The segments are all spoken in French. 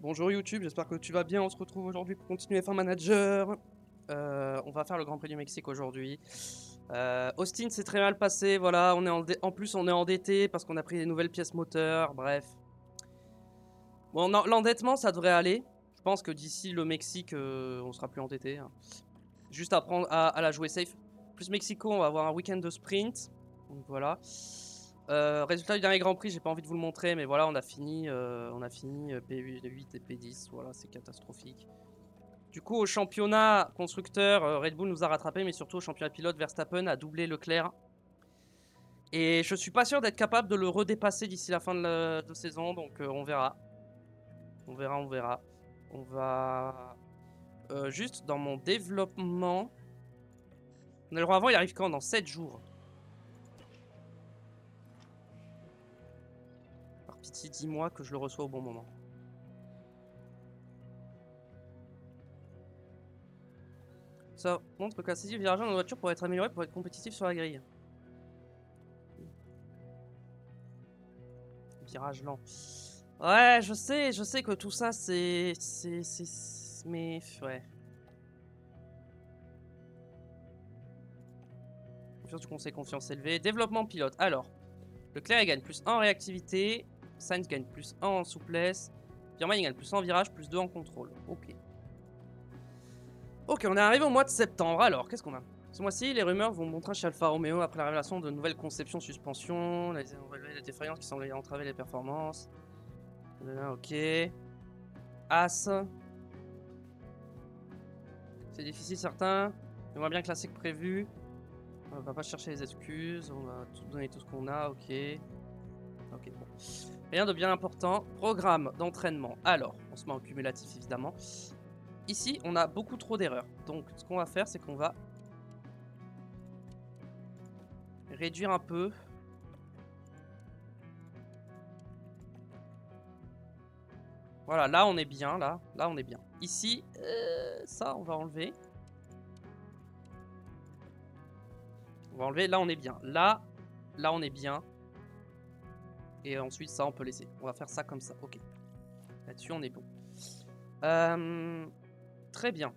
Bonjour YouTube, j'espère que tu vas bien. On se retrouve aujourd'hui pour continuer F1 Manager. On va faire le Grand Prix du Mexique aujourd'hui. Austin s'est très mal passé, voilà. En plus, on est endetté parce qu'on a pris des nouvelles pièces moteurs. Bref. Bon, l'endettement, ça devrait aller. Je pense que d'ici le Mexique, on sera plus endetté, hein. Juste apprendre à la jouer safe. Plus Mexico, on va avoir un week-end de sprint. Donc voilà. Résultat du dernier Grand Prix, j'ai pas envie de vous le montrer, mais voilà, on a fini P8 et P10. Voilà, c'est catastrophique. Du coup, au championnat constructeur, Red Bull nous a rattrapé, mais surtout au championnat pilote, Verstappen a doublé Leclerc. Et je suis pas sûr d'être capable de le redépasser d'ici la fin de saison, donc on verra. On verra, on verra. On va juste dans mon développement. Le avant, il arrive quand? Dans 7 jours. Par pitié, dis-moi que je le reçois au bon moment. Ça montre que la saisie du virage dans la voiture pourrait être améliorée pour être compétitif sur la grille. Virage lent. Ouais, je sais que tout ça c'est. Mais. Ouais. Confiance du conseil, confiance élevée. Développement pilote. Alors, Leclerc il gagne plus 1 en réactivité. Sainz gagne plus 1 en souplesse. Pirman il gagne plus 1 en virage, plus 2 en contrôle. Ok. Ok, on est arrivé au mois de septembre. Alors, qu'est-ce qu'on a? Ce mois-ci, les rumeurs vont montrer chez Alfa Romeo après la révélation de nouvelles conceptions suspension, les défaillances qui semblent entraver les performances. Ok. As. C'est difficile, certain. Mais moins bien classé que prévu. On va pas chercher les excuses. On va tout donner tout ce qu'on a. Ok. Ok, bon. Rien de bien important. Programme d'entraînement. Alors, on se met en cumulatif évidemment. Ici, on a beaucoup trop d'erreurs. Donc, ce qu'on va faire, c'est qu'on va réduire un peu. Voilà, là on est bien, là on est bien. Ici, ça on va enlever. On va enlever, là on est bien. Là on est bien. Et ensuite ça on peut laisser. On va faire ça comme ça, ok. Là-dessus on est bon. Très bien.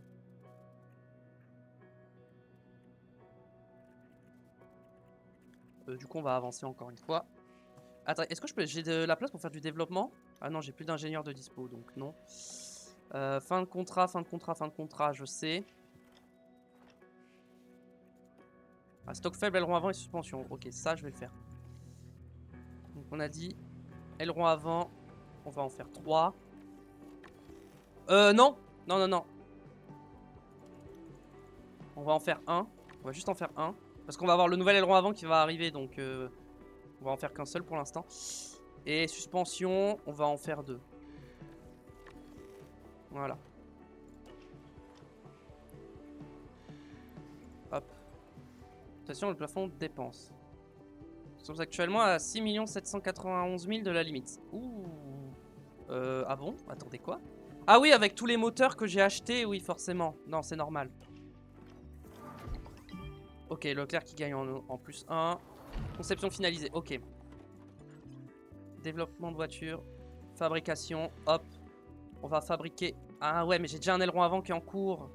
Du coup on va avancer encore une fois. Attends, est-ce que j'ai de la place pour faire du développement? Ah non, j'ai plus d'ingénieur de dispo, donc non. Fin de contrat, je sais. Ah, stock faible, aileron avant et suspension. Ok, ça je vais le faire. Donc on a dit aileron avant, on va en faire 3. Non. Non. On va en faire un. On va juste en faire un. Parce qu'on va avoir le nouvel aileron avant qui va arriver, donc on va en faire qu'un seul pour l'instant. Et suspension, on va en faire 2. Voilà. Hop. Attention, le plafond de dépenses. Nous sommes actuellement à 6 791 000 de la limite. Ouh. Ah bon? Attendez, quoi? Ah oui, avec tous les moteurs que j'ai achetés, oui, forcément. Non, c'est normal. Ok, Leclerc qui gagne en plus 1. Conception finalisée, ok. Développement de voiture. Fabrication, hop. On va fabriquer... Ah ouais, mais j'ai déjà un aileron avant qui est en cours.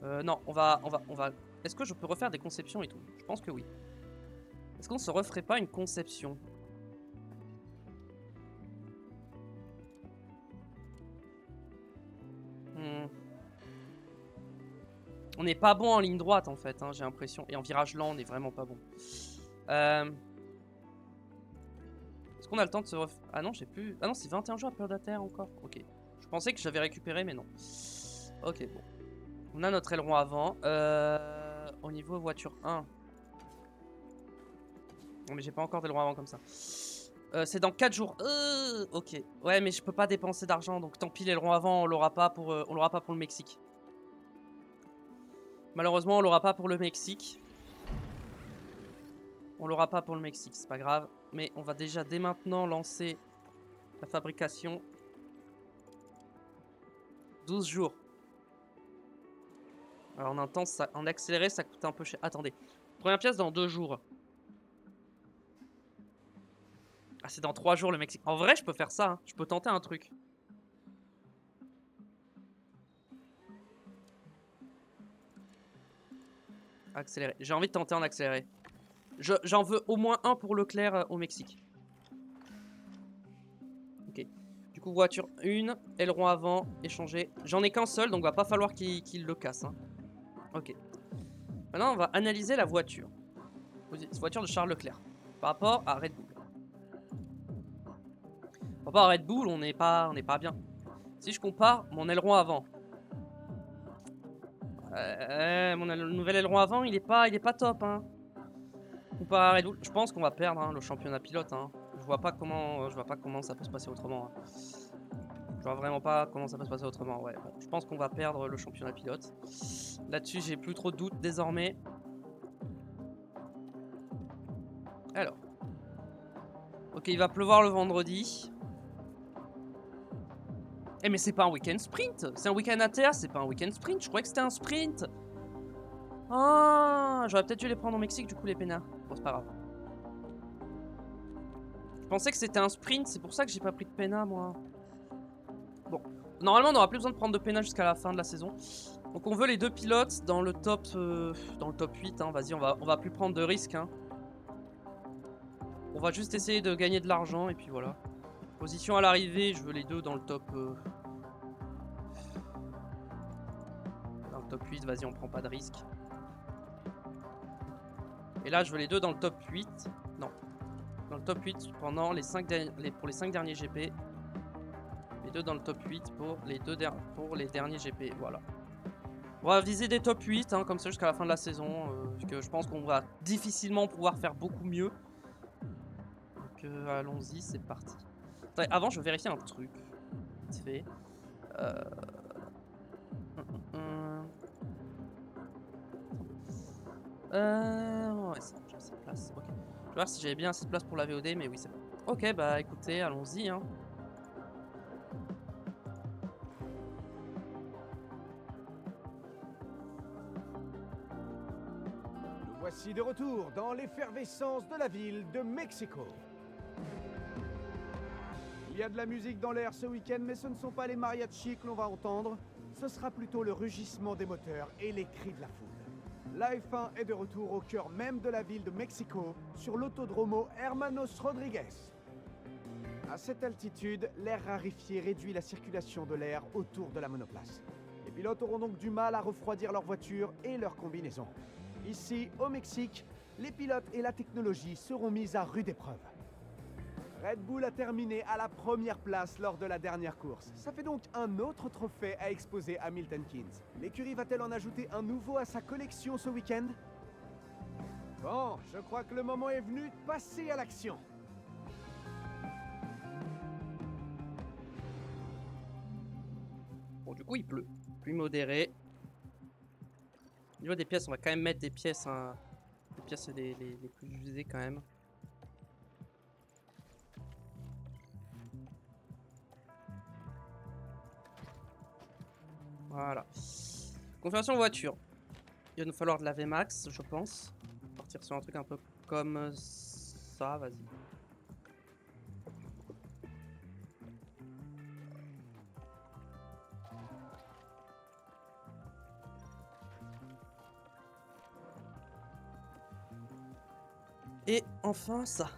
Non, on va... Est-ce que je peux refaire des conceptions et tout? Je pense que oui. Est-ce qu'on se referait pas une conception? On n'est pas bon en ligne droite en fait, hein, j'ai l'impression. Et en virage lent, on n'est vraiment pas bon. Est-ce qu'on a le temps de se refaire... Ah non, j'ai plus... Ah non, c'est 21 jours à période à terre encore. Ok. Je pensais que j'avais récupéré, mais non. Ok, bon. On a notre aileron avant. Au niveau voiture 1. Non, mais j'ai pas encore d'aileron avant comme ça. C'est dans 4 jours. Ok. Ouais, mais je peux pas dépenser d'argent, donc tant pis, l'aileron avant, on l'aura pas pour le Mexique. Malheureusement, on l'aura pas pour le Mexique. On l'aura pas pour le Mexique, c'est pas grave. Mais on va déjà dès maintenant lancer la fabrication. 12 jours. Alors en intense, en accéléré, ça coûte un peu cher. Attendez. Première pièce dans 2 jours. Ah, c'est dans 3 jours le Mexique. En vrai, je peux faire ça. Hein. Je peux tenter un truc. Accéléré. J'ai envie de tenter en accéléré. J'en veux au moins un pour Leclerc au Mexique. Ok. Du coup, voiture 1, aileron avant, échangé. J'en ai qu'un seul, donc va pas falloir qu'il le casse. Hein. Ok. Maintenant, on va analyser la voiture. Voiture de Charles Leclerc. Par rapport à Red Bull. Par rapport à Red Bull, on n'est pas bien. Si je compare mon aileron avant. Mon nouvel aileron avant, il est pas top. Hein. Comparé à Red Bull, je pense qu'on va perdre hein, le championnat pilote. Hein. Je vois pas comment ça peut se passer autrement. Hein. Je vois vraiment pas comment ça peut se passer autrement. Ouais, bon, je pense qu'on va perdre le championnat pilote. Là-dessus, j'ai plus trop de doutes désormais. Alors. Ok, il va pleuvoir le vendredi. Eh mais c'est pas un week-end sprint. C'est un week-end ATR, c'est pas un week-end sprint. Je croyais que c'était un sprint. Ah, j'aurais peut-être dû les prendre au Mexique du coup les pénards. Bon, c'est pas grave. Je pensais que c'était un sprint, c'est pour ça que j'ai pas pris de pénard moi. Bon, normalement on n'aura plus besoin de prendre de pénard jusqu'à la fin de la saison. Donc on veut les 2 pilotes dans le top 8. Hein. Vas-y, on va plus prendre de risques. Hein. On va juste essayer de gagner de l'argent et puis voilà. Position à l'arrivée, je veux les 2 dans le top. Dans le top 8, vas-y, on prend pas de risque. Et là, je veux les 2 dans le top 8. Non. Dans le top 8 pendant pour les 5 derniers GP. Les 2 dans le top 8 pour les derniers GP. Voilà. On va viser des top 8, hein, comme ça jusqu'à la fin de la saison. Parce que je pense qu'on va difficilement pouvoir faire beaucoup mieux. Donc allons-y, c'est parti. Attends, avant, je vais vérifier un truc. Vite fait. Ouais, c'est bon, j'ai assez de place. Ok. Je vais voir si j'avais bien assez de place pour la VOD, mais oui, c'est bon. Ok, bah écoutez, allons-y. Hein. Nous voici de retour dans l'effervescence de la ville de Mexico. Il y a de la musique dans l'air ce week-end, mais ce ne sont pas les mariachis que l'on va entendre. Ce sera plutôt le rugissement des moteurs et les cris de la foule. La F1 est de retour au cœur même de la ville de Mexico, sur l'autodromo Hermanos Rodriguez. À cette altitude, l'air raréfié réduit la circulation de l'air autour de la monoplace. Les pilotes auront donc du mal à refroidir leur voiture et leur combinaison. Ici, au Mexique, les pilotes et la technologie seront mis à rude épreuve. Red Bull a terminé à la première place lors de la dernière course. Ça fait donc un autre trophée à exposer à Milton Keynes. L'écurie va-t-elle en ajouter un nouveau à sa collection ce week-end? Bon, je crois que le moment est venu de passer à l'action. Bon, du coup, il pleut. Pluie modérée. Au niveau des pièces, on va quand même mettre des pièces. Hein. Les pièces les plus usées quand même. Voilà. Configuration voiture. Il va nous falloir de la VMAX, je pense. Partir sur un truc un peu comme ça, vas-y. Et enfin ça.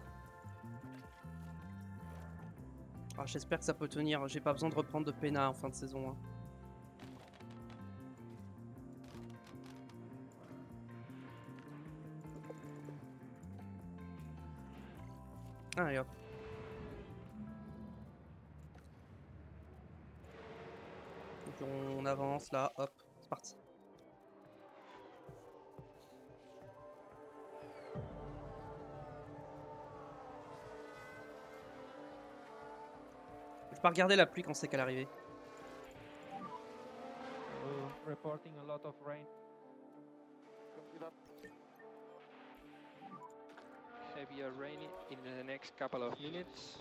Ah, j'espère que ça peut tenir. J'ai pas besoin de reprendre de PENA en fin de saison. Hein. Allez hop. Donc on avance là, hop, c'est parti. Je vais pas regarder la pluie quand c'est qu'elle est arrivée. Reporting a lot of rain. Heavy rain in the next couple of minutes.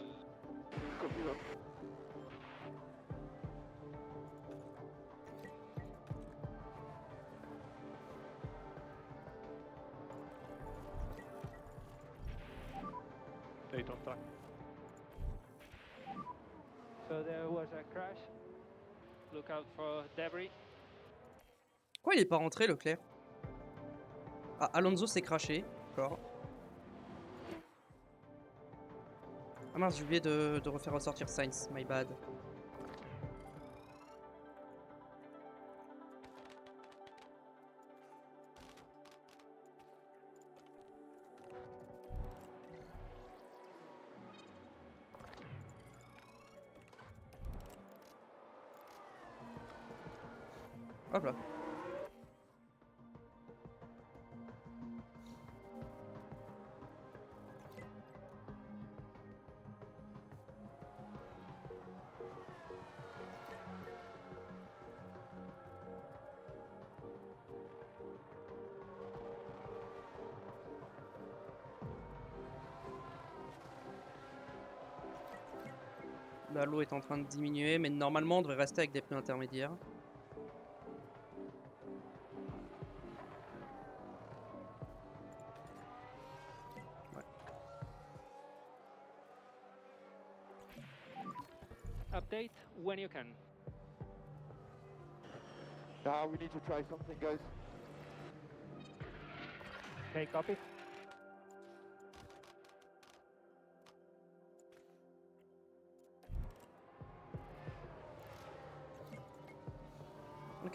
Stay on track. So there was a crash. Look out for debris. Pourquoi il est pas rentré, Leclerc? Ah, Alonso s'est craché. D'accord. Ah mince, j'ai oublié de refaire ressortir Sainz. My bad. Hop là. Là, l'eau est en train de diminuer, mais normalement, on devrait rester avec des pneus intermédiaires. Update when you can. Now we need to try something, guys. Okay, copy. Ok.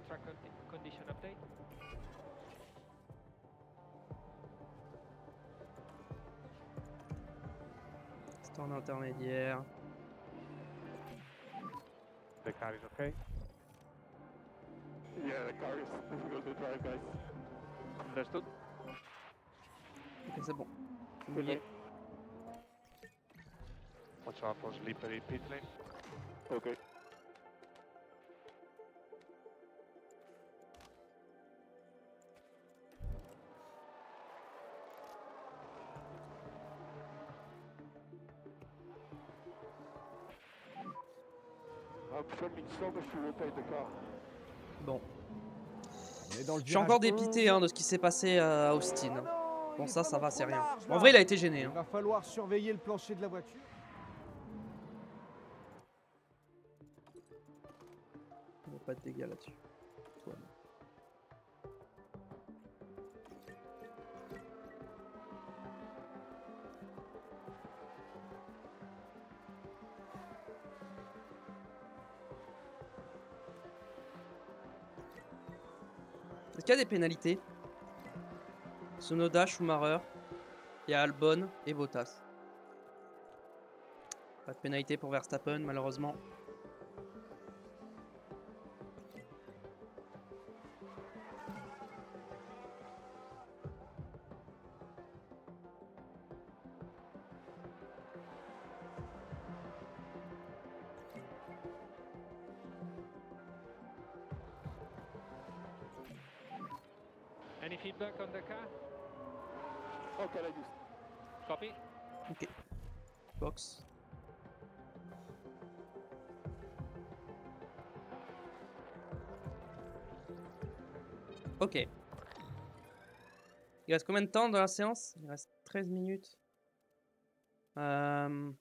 Track condition update. C'est en intermédiaire. The car is okay. Yeah, the car is difficult to drive, guys. Understood. Ok, c'est bon. Good Mouillé. luck. Watch out for slippery pit lane. Okay. I'm filming so much to rotate the car. Bon. On est dans le Je suis encore virage dépité 11. de ce qui s'est passé à Austin. Oh non, Bon, il est ça vraiment va, trop c'est rien. large, En là. vrai, il a été gêné. Il va falloir surveiller le plancher de la voiture. Il n'y a pas de dégâts là-dessus. Tout va bien. Est-ce qu'il y a des pénalités? Tsunoda, Schumacher, il y a Albon et Bottas. Pas de pénalité pour Verstappen, malheureusement. Any feedback on the car? Okay, like this. Copy. Ok. Box. Ok. Il reste combien de temps dans la séance? Il reste 13 minutes. Euh...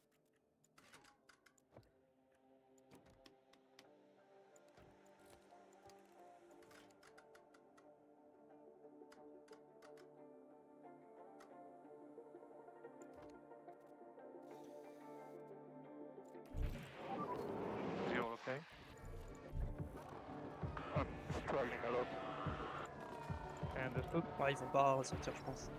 Is you okay? I'm struggling a lot. Understood. Ouais, ils vont pas ressortir, je pense.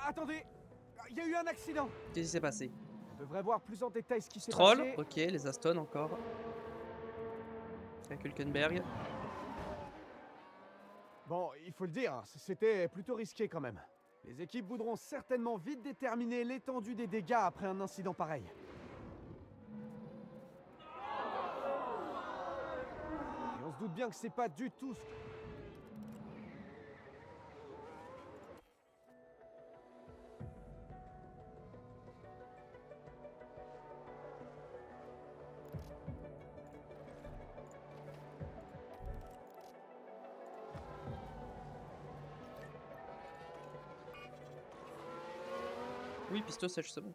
Attendez, il y a eu un accident. Qu'est-ce qui s'est passé? On devrait voir plus en détail ce qui s'est Stroll, passé. ok, les Aston encore. Avec Hülkenberg. Bon, il faut le dire, c'était plutôt risqué quand même. Les équipes voudront certainement vite déterminer l'étendue des dégâts après un incident pareil. Et on se doute bien que c'est pas du tout... Oui, piste sèche, c'est bon.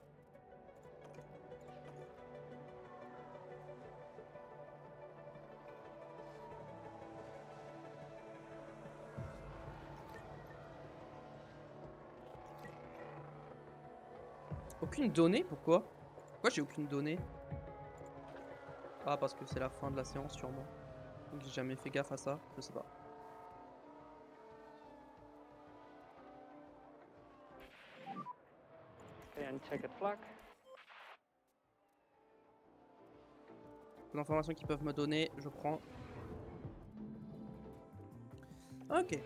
Aucune donnée? Pourquoi? Pourquoi j'ai aucune donnée? Ah, parce que c'est la fin de la séance, sûrement. Donc j'ai jamais fait gaffe à ça, je sais pas. And check it flag. L'information qu'ils peuvent me donner, je prends. Ok.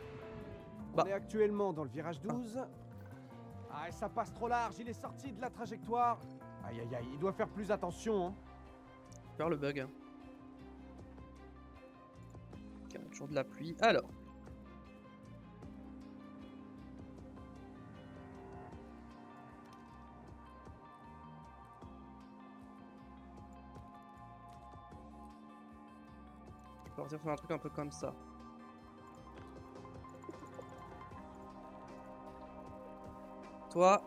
Bah. On est actuellement dans le virage 12. Ah, ça passe trop large, il est sorti de la trajectoire. Aïe aïe aïe, il doit faire plus attention. Hein. Faire le bug. Ok, on a toujours de la pluie. Alors. Je peux partir sur un truc un peu comme ça. Toi,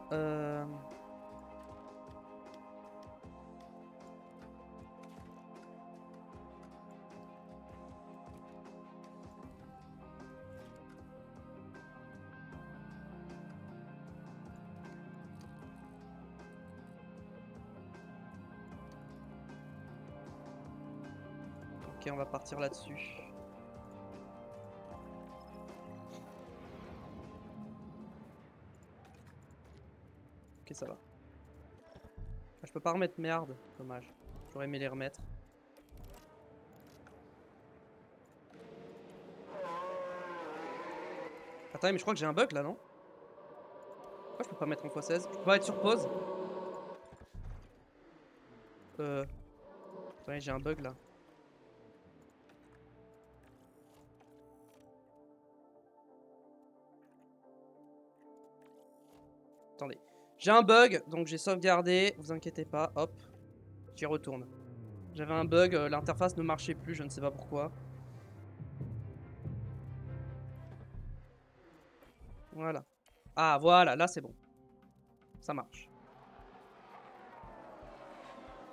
ok, on va partir là-dessus. Ok, ça va. Ah, je peux pas remettre merde, dommage. J'aurais aimé les remettre. Attends, mais je crois que j'ai un bug là, non? Pourquoi je peux pas mettre en x16? Je peux pas être sur pause? Attendez, j'ai un bug là. Attendez. J'ai un bug, donc j'ai sauvegardé. Vous inquiétez pas, hop. J'y retourne. J'avais un bug, l'interface ne marchait plus, je ne sais pas pourquoi. Voilà. Ah, voilà, là c'est bon. Ça marche.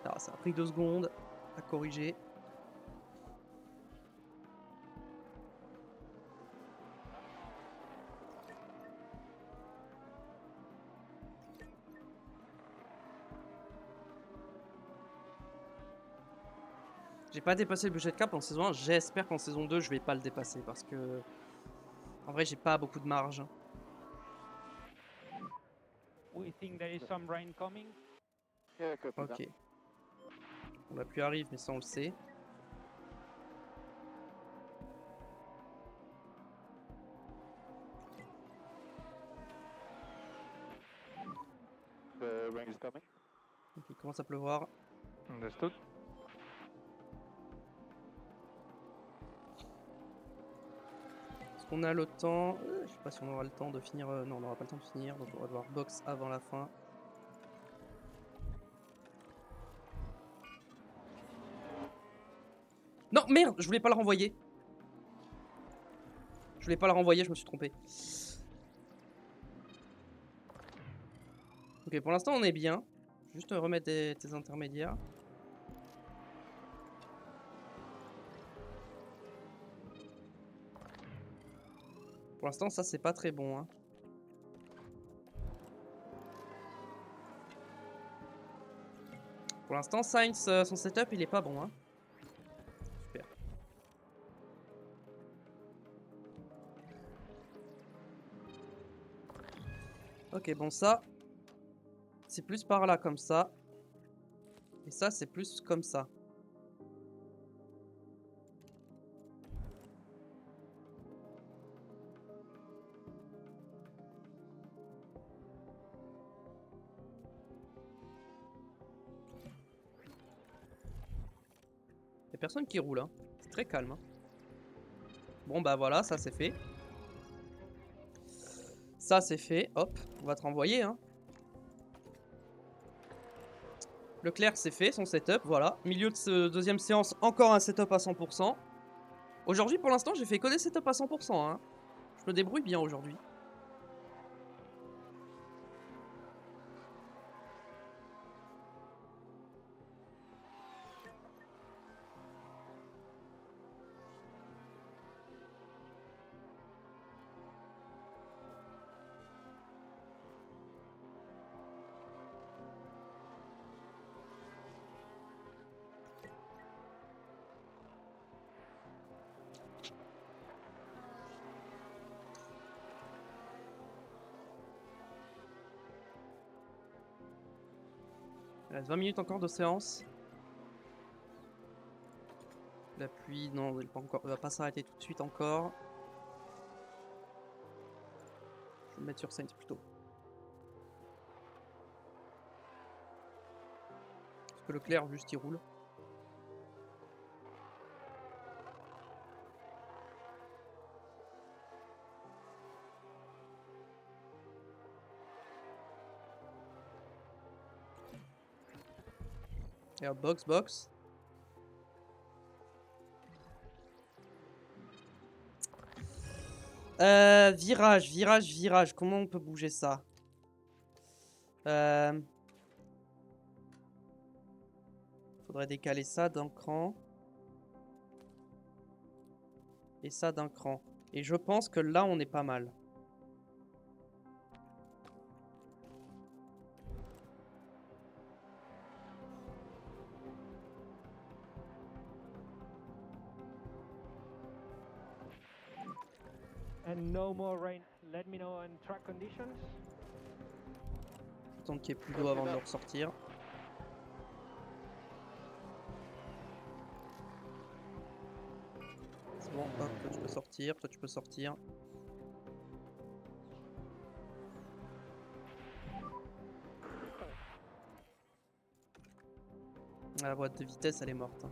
Ah, ça a pris 2 secondes à corriger. J'ai pas dépassé le budget de cap en saison 1. J'espère qu'en saison 2, je vais pas le dépasser parce que... En vrai, j'ai pas beaucoup de marge. We think there is some rain coming. Yeah, copy that. Ok. Bon, la pluie arrive, mais ça on le sait. The rain is coming. Ok, il commence à pleuvoir. Understood. Est-ce qu'on a le temps? Je sais pas si on aura le temps de finir. Non, on n'aura pas le temps de finir, donc on va devoir box avant la fin. Non, merde, je voulais pas le renvoyer. Je voulais pas le renvoyer, je me suis trompé. Ok, pour l'instant on est bien. Juste remettre tes intermédiaires. Pour l'instant ça c'est pas très bon. Hein. Pour l'instant Sainz, son setup il est pas bon. Hein. Super. Ok, bon ça, c'est plus par là comme ça. Et ça, c'est plus comme ça. Y'a personne qui roule, hein. C'est très calme. Hein. Bon, bah voilà, ça c'est fait. Ça c'est fait, hop, on va te renvoyer, hein. Leclerc c'est fait, son setup, voilà. Milieu de ce deuxième séance, encore un setup à 100%. Aujourd'hui, pour l'instant, j'ai fait que des setups à 100%, hein. Je me débrouille bien aujourd'hui. Il reste 20 minutes encore de séance. La pluie, non, elle va pas s'arrêter tout de suite encore. Je vais me mettre sur Saints plutôt. Parce que le clair, juste, il roule. Et hop, box. Virage. Comment on peut bouger ça? Faudrait décaler ça d'un cran. Et ça d'un cran. Et je pense que là, on est pas mal. And no more rain. Let me know on track conditions. Attendre qu'il n'y ait plus d'eau avant de le ressortir. C'est bon, hop, toi tu peux sortir. Ah, la boîte de vitesse elle est morte. Hein.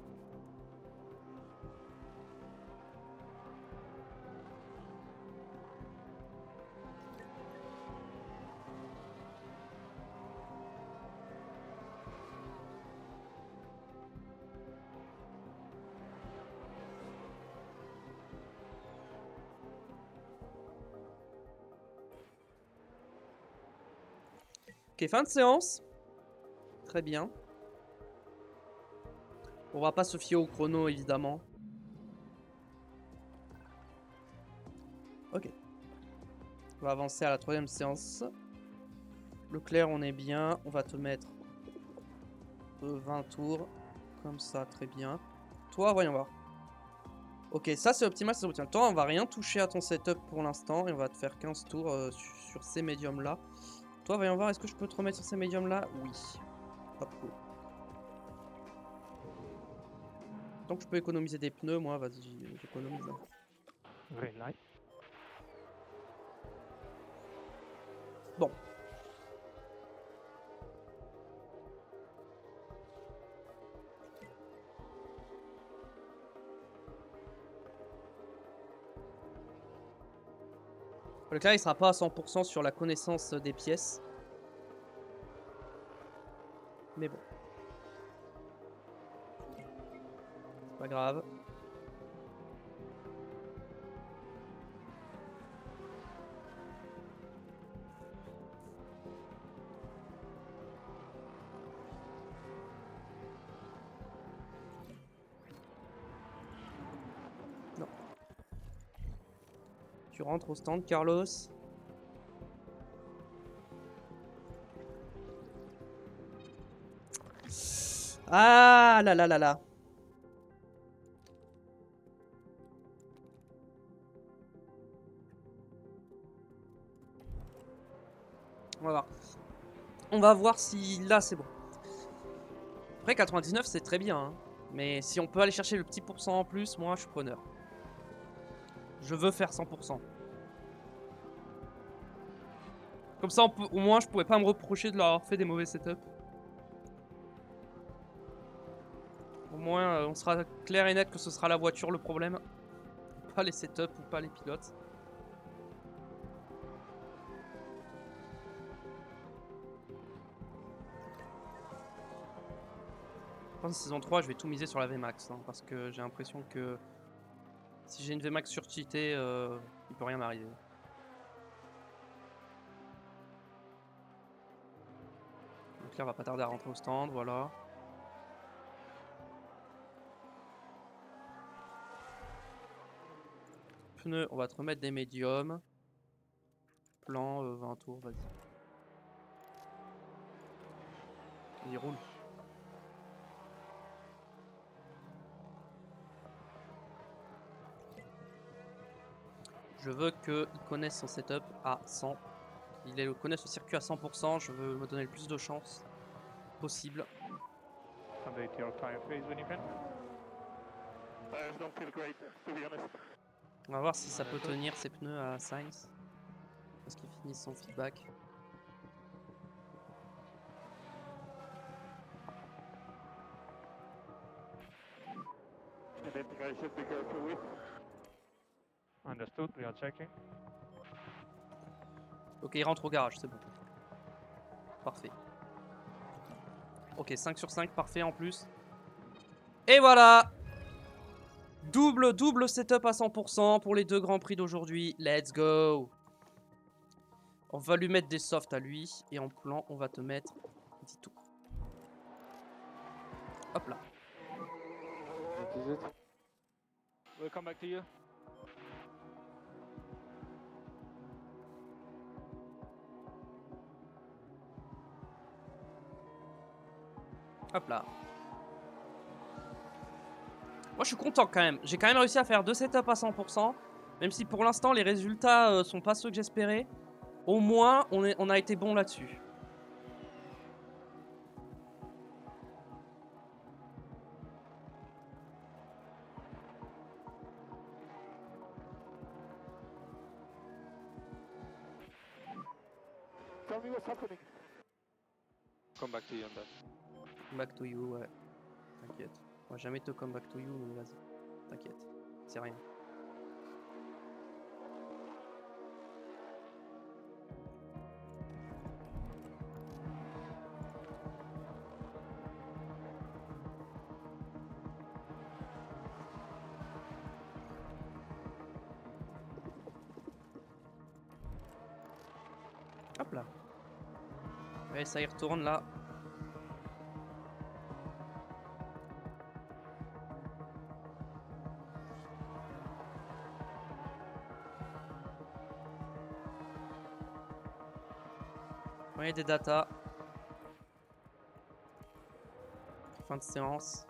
Ok, fin de séance. Très bien. On va pas se fier au chrono évidemment. Ok. On va avancer à la 3e séance. Le clair on est bien. On va te mettre 20 tours. Comme ça, très bien. Toi, voyons voir. Ok, ça c'est optimal, c'est optimal. Toi, on va rien toucher à ton setup pour l'instant. Et on va te faire 15 tours sur ces médiums là. Toi, voyons voir, est-ce que je peux te remettre sur ces médiums là? Oui. Hop, cool. Donc je peux économiser des pneus, moi, vas-y, j'économise. Green light. Bon. Le clair, il sera pas à 100% sur la connaissance des pièces. Mais bon. C'est pas grave. Non. Tu rentres au stand, Carlos. Ah là là là là. On va voir. On va voir si là c'est bon. Après 99 c'est très bien. Hein. Mais si on peut aller chercher le petit pourcent en plus, moi je suis preneur. Je veux faire 100%. Comme ça au moins je pourrais pas me reprocher de leur avoir fait des mauvais setups. Au moins on sera clair et net que ce sera la voiture le problème. Pas les setups ou pas les pilotes. Je pense que saison 3 je vais tout miser sur la VMAX. Hein, parce que j'ai l'impression que si j'ai une VMAX surcheatée, il peut rien m'arriver. Donc là on va pas tarder à rentrer au stand, voilà. Pneus, on va te remettre des médiums. Plan, 20 tours, vas-y. Il roule. Je veux qu'il connaisse son setup à 100. Il connaisse le circuit à 100%. Je veux me donner le plus de chance possible. accommodate your tire phase when you can. Tires don't feel great, to be honest. On va voir si ça peut tenir ses pneus à Sainz. Parce qu'il finisse son feedback. Anything I should be careful with? Understood, we are checking. Ok, il rentre au garage, c'est bon. Parfait. Ok, 5 sur 5, parfait en plus. Et voilà! Double setup à 100% pour les deux grands prix d'aujourd'hui. Let's go! On va lui mettre des softs à lui. Et en plan, on va te mettre 10 tours. Hop là. What is it? We'll come back to you. Hop là. Moi je suis content quand même. J'ai quand même réussi à faire deux setups à 100%. Même si pour l'instant les résultats sont pas ceux que j'espérais. Au moins on a été bon là-dessus. Tell me what's happening. Come back to you on that. Come back to you, ouais. T'inquiète. On va jamais te come back to you, mais vas-y. T'inquiète. C'est rien. Hop là. Ouais, ça y retourne là. Ouais, des datas. Fin de séance.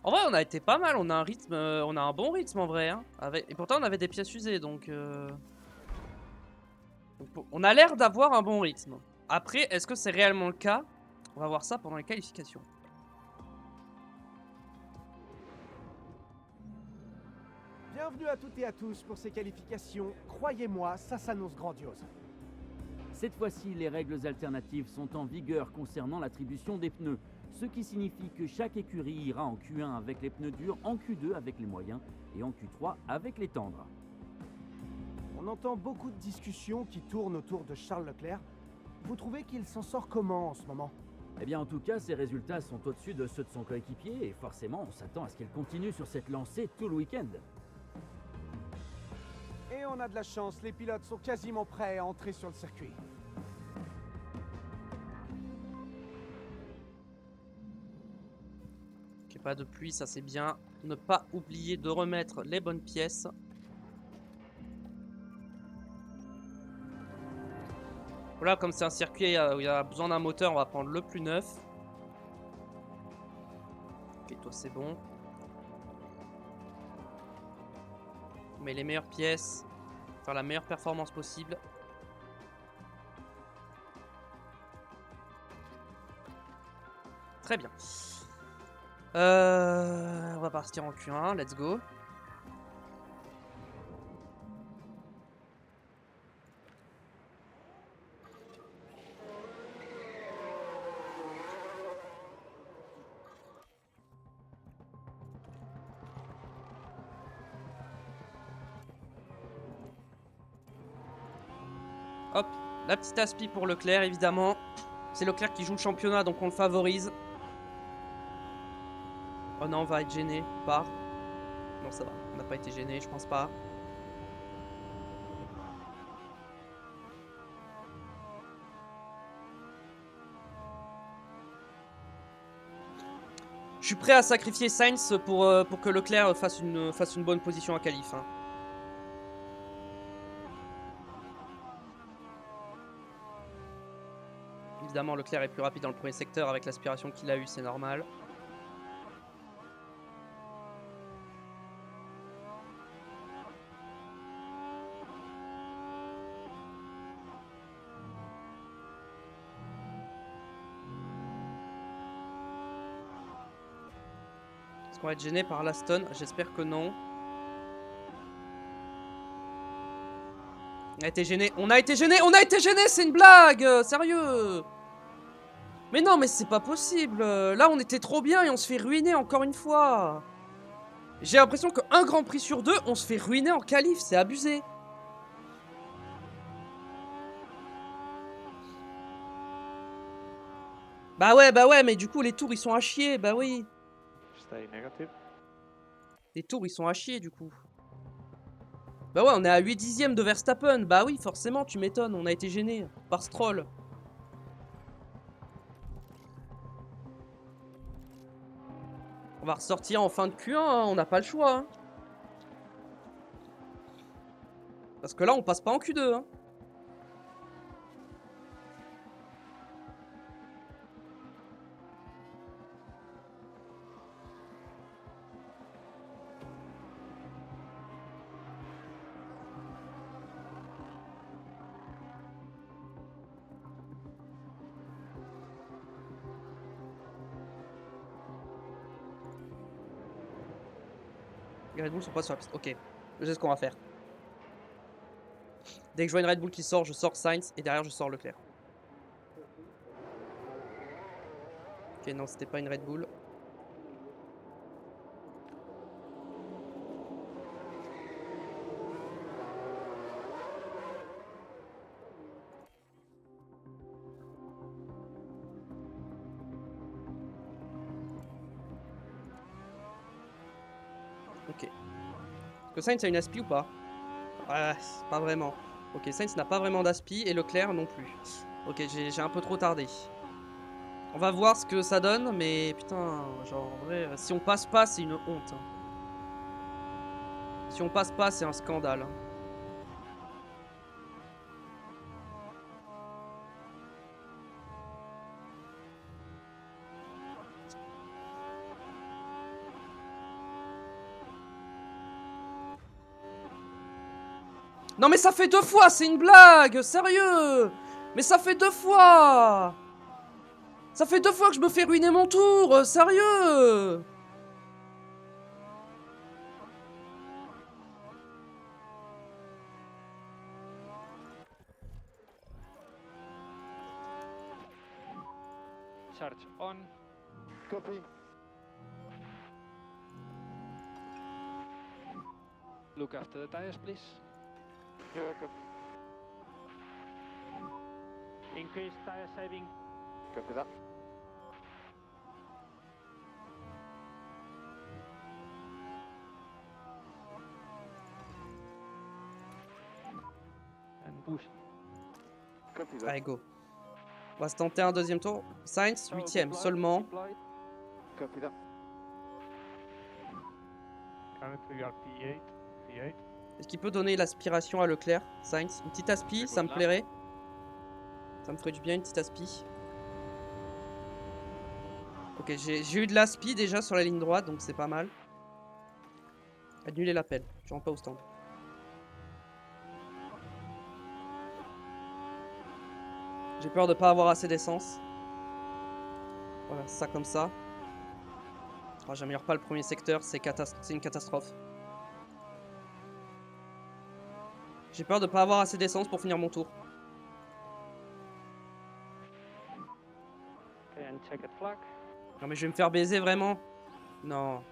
En vrai, on a été pas mal. On a un rythme, on a un bon rythme en vrai. Hein, et pourtant, on avait des pièces usées, donc on a l'air d'avoir un bon rythme. Après, est-ce que c'est réellement le cas? On va voir ça pendant les qualifications. Bienvenue à toutes et à tous pour ces qualifications. Croyez-moi, ça s'annonce grandiose. Cette fois-ci, les règles alternatives sont en vigueur concernant l'attribution des pneus, ce qui signifie que chaque écurie ira en Q1 avec les pneus durs, en Q2 avec les moyens et en Q3 avec les tendres. On entend beaucoup de discussions qui tournent autour de Charles Leclerc. Vous trouvez qu'il s'en sort comment en ce moment? Eh bien, en tout cas, ses résultats sont au-dessus de ceux de son coéquipier et forcément, on s'attend à ce qu'il continue sur cette lancée tout le week-end. Et on a de la chance, les pilotes sont quasiment prêts à entrer sur le circuit. Ok, pas de pluie, ça c'est bien. Ne pas oublier de remettre les bonnes pièces. Voilà, comme c'est un circuit où il y a besoin d'un moteur, on va prendre le plus neuf. Ok, toi c'est bon. On met les meilleures pièces, pour faire la meilleure performance possible. Très bien. On va partir en Q1, let's go. Hop, la petite aspi pour Leclerc évidemment. C'est Leclerc qui joue le championnat donc on le favorise. Oh non, on va être gêné par... Non, ça va, on n'a pas été gêné, je pense pas. Je suis prêt à sacrifier Sainz pour que Leclerc fasse une bonne position à qualif. Hein. Évidemment, Leclerc est plus rapide dans le premier secteur avec l'aspiration qu'il a eue, c'est normal. Est-ce qu'on va être gêné par l'Aston? J'espère que non. On a été gêné, on a été gêné, on a été gêné, c'est une blague, sérieux. Mais non, mais c'est pas possible. Là, on était trop bien et on se fait ruiner encore une fois. J'ai l'impression qu'un Grand Prix sur deux, on se fait ruiner en qualif, c'est abusé. Bah ouais, mais du coup, les tours, ils sont à chier, bah oui. Stay negative. Les tours, ils sont à chier, du coup. Bah ouais, on est à 8 dixièmes de Verstappen. Bah oui, forcément, tu m'étonnes, on a été gêné par Stroll. On va ressortir en fin de Q1, hein, on n'a pas le choix. Hein. Parce que là, on passe pas en Q2. Hein. Les Red Bull sont pas sur la piste. Ok, je sais ce qu'on va faire. Dès que je vois une Red Bull qui sort, je sors Sainz et derrière je sors Leclerc. Ok, non, c'était pas une Red Bull. Ok. Est-ce que Sainz a une aspi ou pas? Ouais, pas vraiment. Ok, Sainz n'a pas vraiment d'aspi et Leclerc non plus. Ok, j'ai un peu trop tardé. On va voir ce que ça donne, mais putain, genre en vrai, si on passe pas, c'est une honte. Hein. Si on passe pas, c'est un scandale. Hein. Non mais ça fait 2 fois, c'est une blague, sérieux. Mais ça fait 2 fois. Ça fait 2 fois que je me fais ruiner mon tour, sérieux. Charge on. Copy. Look after the tires, please. Yeah, copy. Increase tire saving. Copy that. And push. Copy that. Allez, go. On va se tenter un deuxième tour. Sainz, 8ème seulement. Copy that. Currently we are P8. P8. Est-ce qu'il peut donner l'aspiration à Leclerc, Sainz? Une petite aspi, ça me plairait. Ça me ferait du bien, une petite aspi. Ok, j'ai eu de l'aspi déjà sur la ligne droite, donc c'est pas mal. Annuler l'appel, je rentre pas au stand. J'ai peur de pas avoir assez d'essence. Voilà, ça comme ça. Oh, j'améliore pas le premier secteur, c'est une catastrophe. J'ai peur de pas avoir assez d'essence pour finir mon tour. Okay, and check at flag. Non mais je vais me faire baiser vraiment. Non.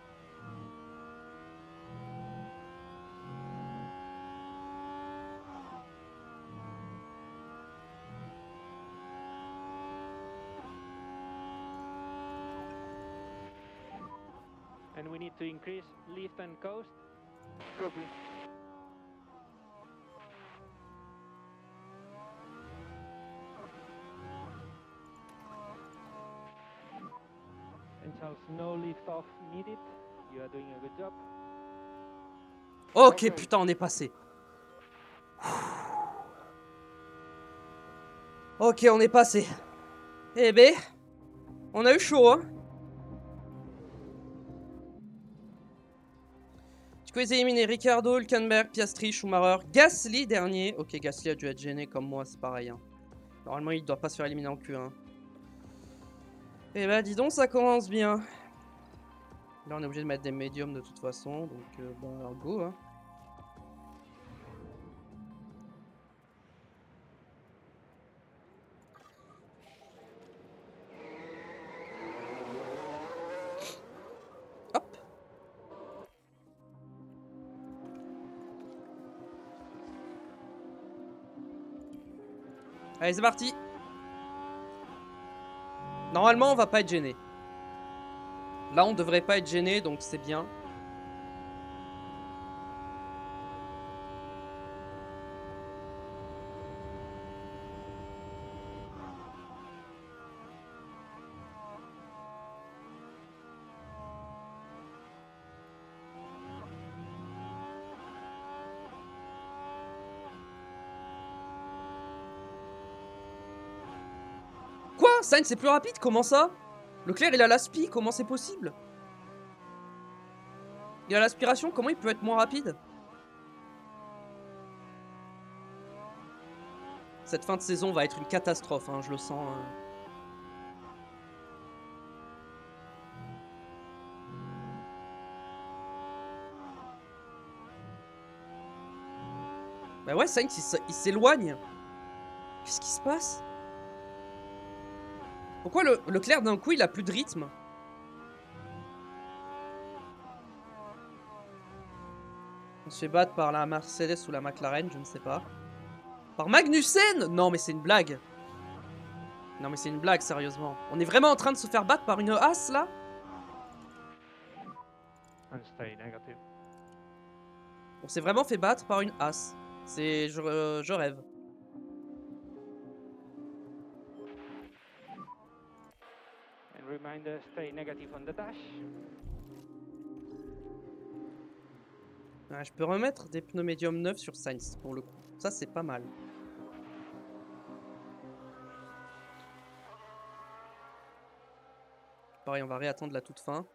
And we need to increase lift and coast. Copy. And Charles, no lift off needed. You are doing a good job. Ok, putain, on est passé. Ok, on est passé. Eh ben, on a eu chaud, hein. Du coup, ils ont éliminé Ricardo, Hülkenberg, Piastri, Schumacher, Gasly dernier. Ok, Gasly a dû être gêné comme moi, c'est pareil. Hein. Normalement, il doit pas se faire éliminer en Q1. Eh ben, dis donc, ça commence bien. Là, on est obligé de mettre des médiums de toute façon, donc bah, go. Hein. Hop. Allez, c'est parti. Normalement, on va pas être gêné. Là, on devrait pas être gêné, donc c'est bien. Quoi? Sainz c'est plus rapide? Comment ça? Leclerc il a l'aspi, comment c'est possible? Il a l'aspiration, comment il peut être moins rapide? Cette fin de saison va être une catastrophe, hein, je le sens. Bah ouais, Sainz il s'éloigne. Qu'est-ce qui se passe? Pourquoi Leclerc d'un coup il a plus de rythme? On se fait battre par la Mercedes ou la McLaren, je ne sais pas. Par Magnussen? Non mais c'est une blague. Non mais c'est une blague, sérieusement. On est vraiment en train de se faire battre par une Haas là? And stay negative. On s'est vraiment fait battre par une Haas. C'est... je rêve. And reminder, stay negative on the dash. Ouais, je peux remettre des pneus médium neufs sur Sainz pour le coup. Ça c'est pas mal. Pareil, on va réattendre la toute fin.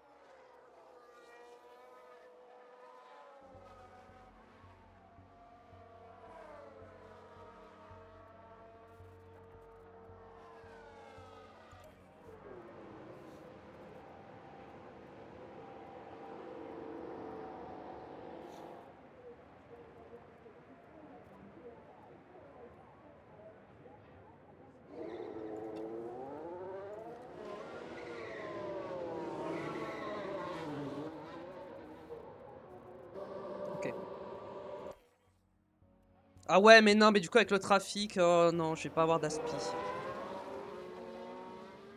Ah ouais, mais non, mais du coup, avec le trafic, oh non, je vais pas avoir d'aspi.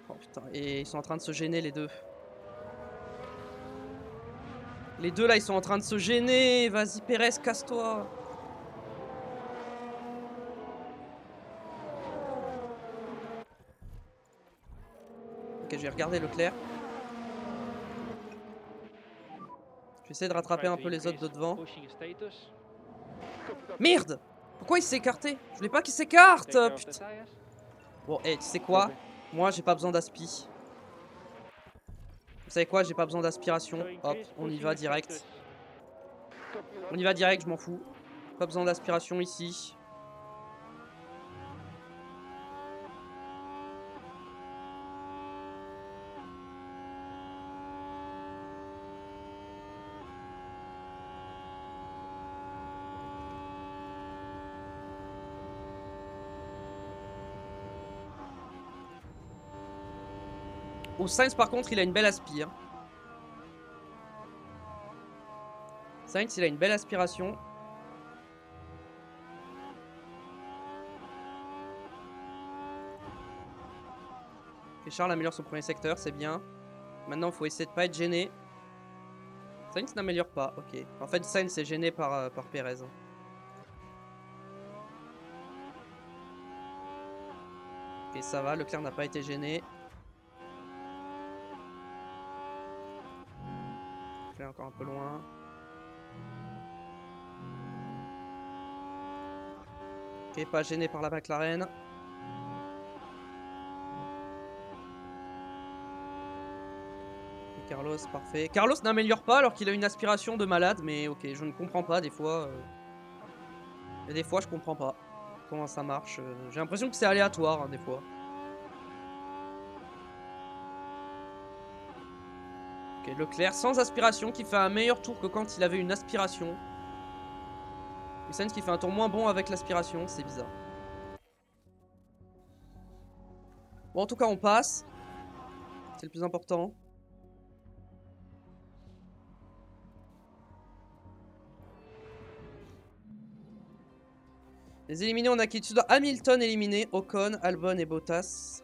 Oh putain, et ils sont en train de se gêner, les deux. Les deux, là, ils sont en train de se gêner. Vas-y, Pérez, casse-toi. Ok, je vais regarder Leclerc. Je vais essayer de rattraper un peu les autres de devant. Merde! Pourquoi il s'est écarté? Je voulais pas qu'il s'écarte! Putain. Bon, tu sais quoi? Moi, j'ai pas besoin d'aspi. Vous savez quoi? J'ai pas besoin d'aspiration. Hop, on y va direct. On y va direct, je m'en fous. Pas besoin d'aspiration ici. Au Sainz par contre il a une belle aspi. Hein. Sainz il a une belle aspiration. Et Charles améliore son premier secteur, c'est bien. Maintenant il faut essayer de pas être gêné. Sainz n'améliore pas, ok. En fait Sainz est gêné par Pérez. Ok ça va, Leclerc n'a pas été gêné. Encore un peu loin. Ok, pas gêné par la McLaren. Et Carlos, parfait. Carlos n'améliore pas alors qu'il a une aspiration de malade, mais ok, je ne comprends pas des fois. Et des fois, je comprends pas comment ça marche. J'ai l'impression que c'est aléatoire, hein, des fois. Ok, Ok, Leclerc sans aspiration qui fait un meilleur tour que quand il avait une aspiration. Et Sainz qui fait un tour moins bon avec l'aspiration, c'est bizarre. Bon, en tout cas, on passe. C'est le plus important. Les éliminés, on a qui dessus? Hamilton éliminé, Ocon, Albon et Bottas.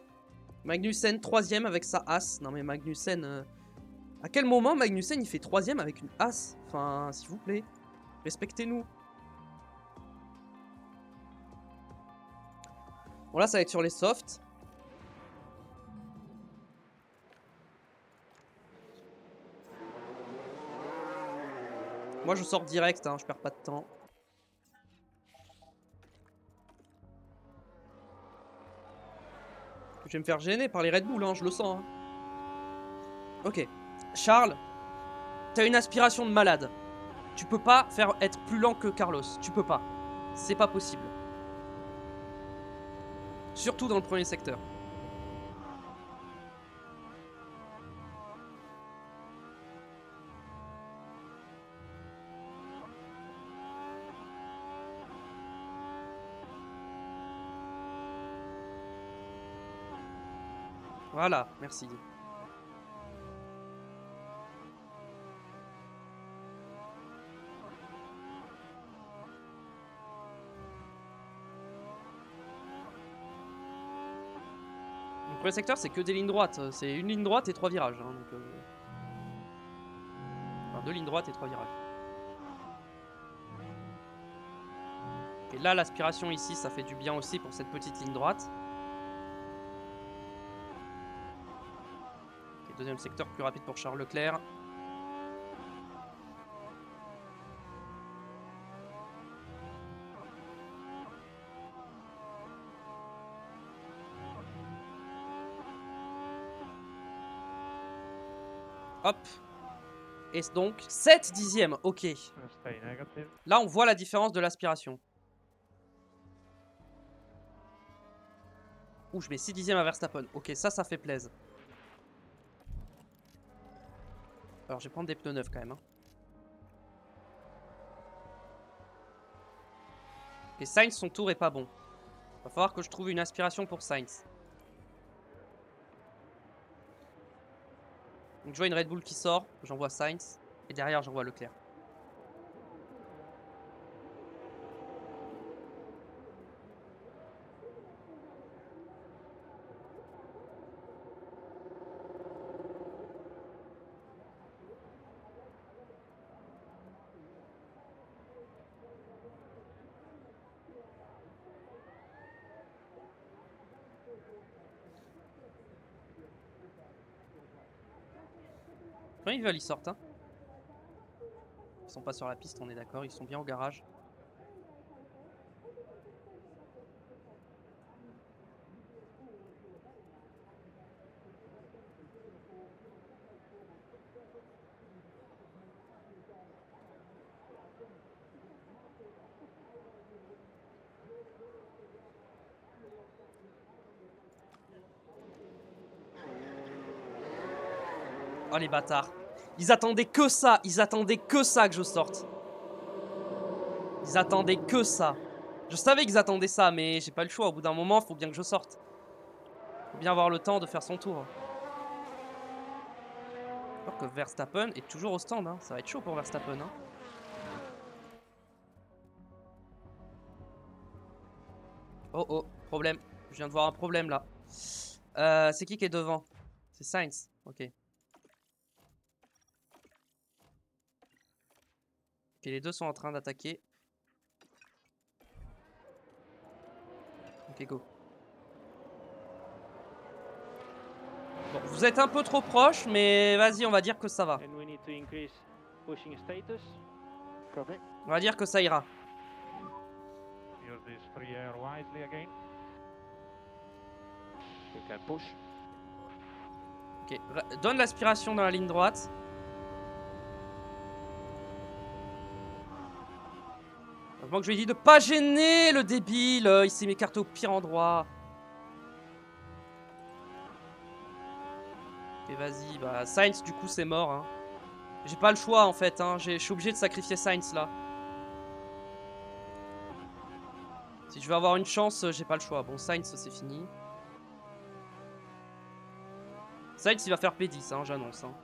Magnussen 3ème avec sa As. Non mais Magnussen... À quel moment Magnussen il fait 3ème avec une As? Enfin, s'il vous plaît. Respectez-nous. Bon là ça va être sur les softs. Moi je sors direct, hein, je perds pas de temps. Je vais me faire gêner par les Red Bull, hein, je le sens. Hein. Ok. Charles, t'as une aspiration de malade. Tu peux pas faire être plus lent que Carlos. Tu peux pas. C'est pas possible. Surtout dans le premier secteur. Voilà, merci. Le premier secteur, c'est que des lignes droites. C'est une ligne droite et 3 virages. Hein, donc, enfin, 2 lignes droites et 3 virages. Et là, l'aspiration ici, ça fait du bien aussi pour cette petite ligne droite. Ok, deuxième secteur plus rapide pour Charles Leclerc. Hop. Et donc, 7 dixièmes, ok. Stay negative. Là, on voit la différence de l'aspiration. Ouh, je mets 6 dixièmes à Verstappen. Ok, ça fait plaisir. Alors, je vais prendre des pneus neufs quand même. Hein. Et Sainz, son tour est pas bon. Va falloir que je trouve une aspiration pour Sainz. Donc, je vois une Red Bull qui sort. J'envoie Sainz. Et derrière, j'envoie Leclerc. Quand ils veulent, ils sortent. Hein. Ils sont pas sur la piste, on est d'accord. Ils sont bien au garage. Oh les bâtards. Ils attendaient que ça. Ils attendaient que ça que je sorte. Ils attendaient que ça. Je savais qu'ils attendaient ça, mais j'ai pas le choix. Au bout d'un moment, faut bien que je sorte. Faut bien avoir le temps de faire son tour. Alors que Verstappen est toujours au stand. Hein. Ça va être chaud pour Verstappen. Hein. Oh oh, problème. Je viens de voir un problème là. C'est qui est devant? C'est Sainz. Ok. Ok, les deux sont en train d'attaquer. Ok, go. Bon, vous êtes un peu trop proche, mais vas-y, on va dire que ça va. And we need to increase pushing status. Coming. On va dire que ça ira. Use this free air wisely again. You can push. Ok, donne l'aspiration dans la ligne droite. Heureusement que je lui ai dit de pas gêner le débile. Il s'est m'écarté au pire endroit. Ok, vas-y. Bah, Sainz, du coup, c'est mort. Hein. J'ai pas le choix, en fait. Hein. Je suis obligé de sacrifier Sainz, là. Si je veux avoir une chance, j'ai pas le choix. Bon, Sainz, c'est fini. Sainz, il va faire P10, hein, j'annonce. Hein.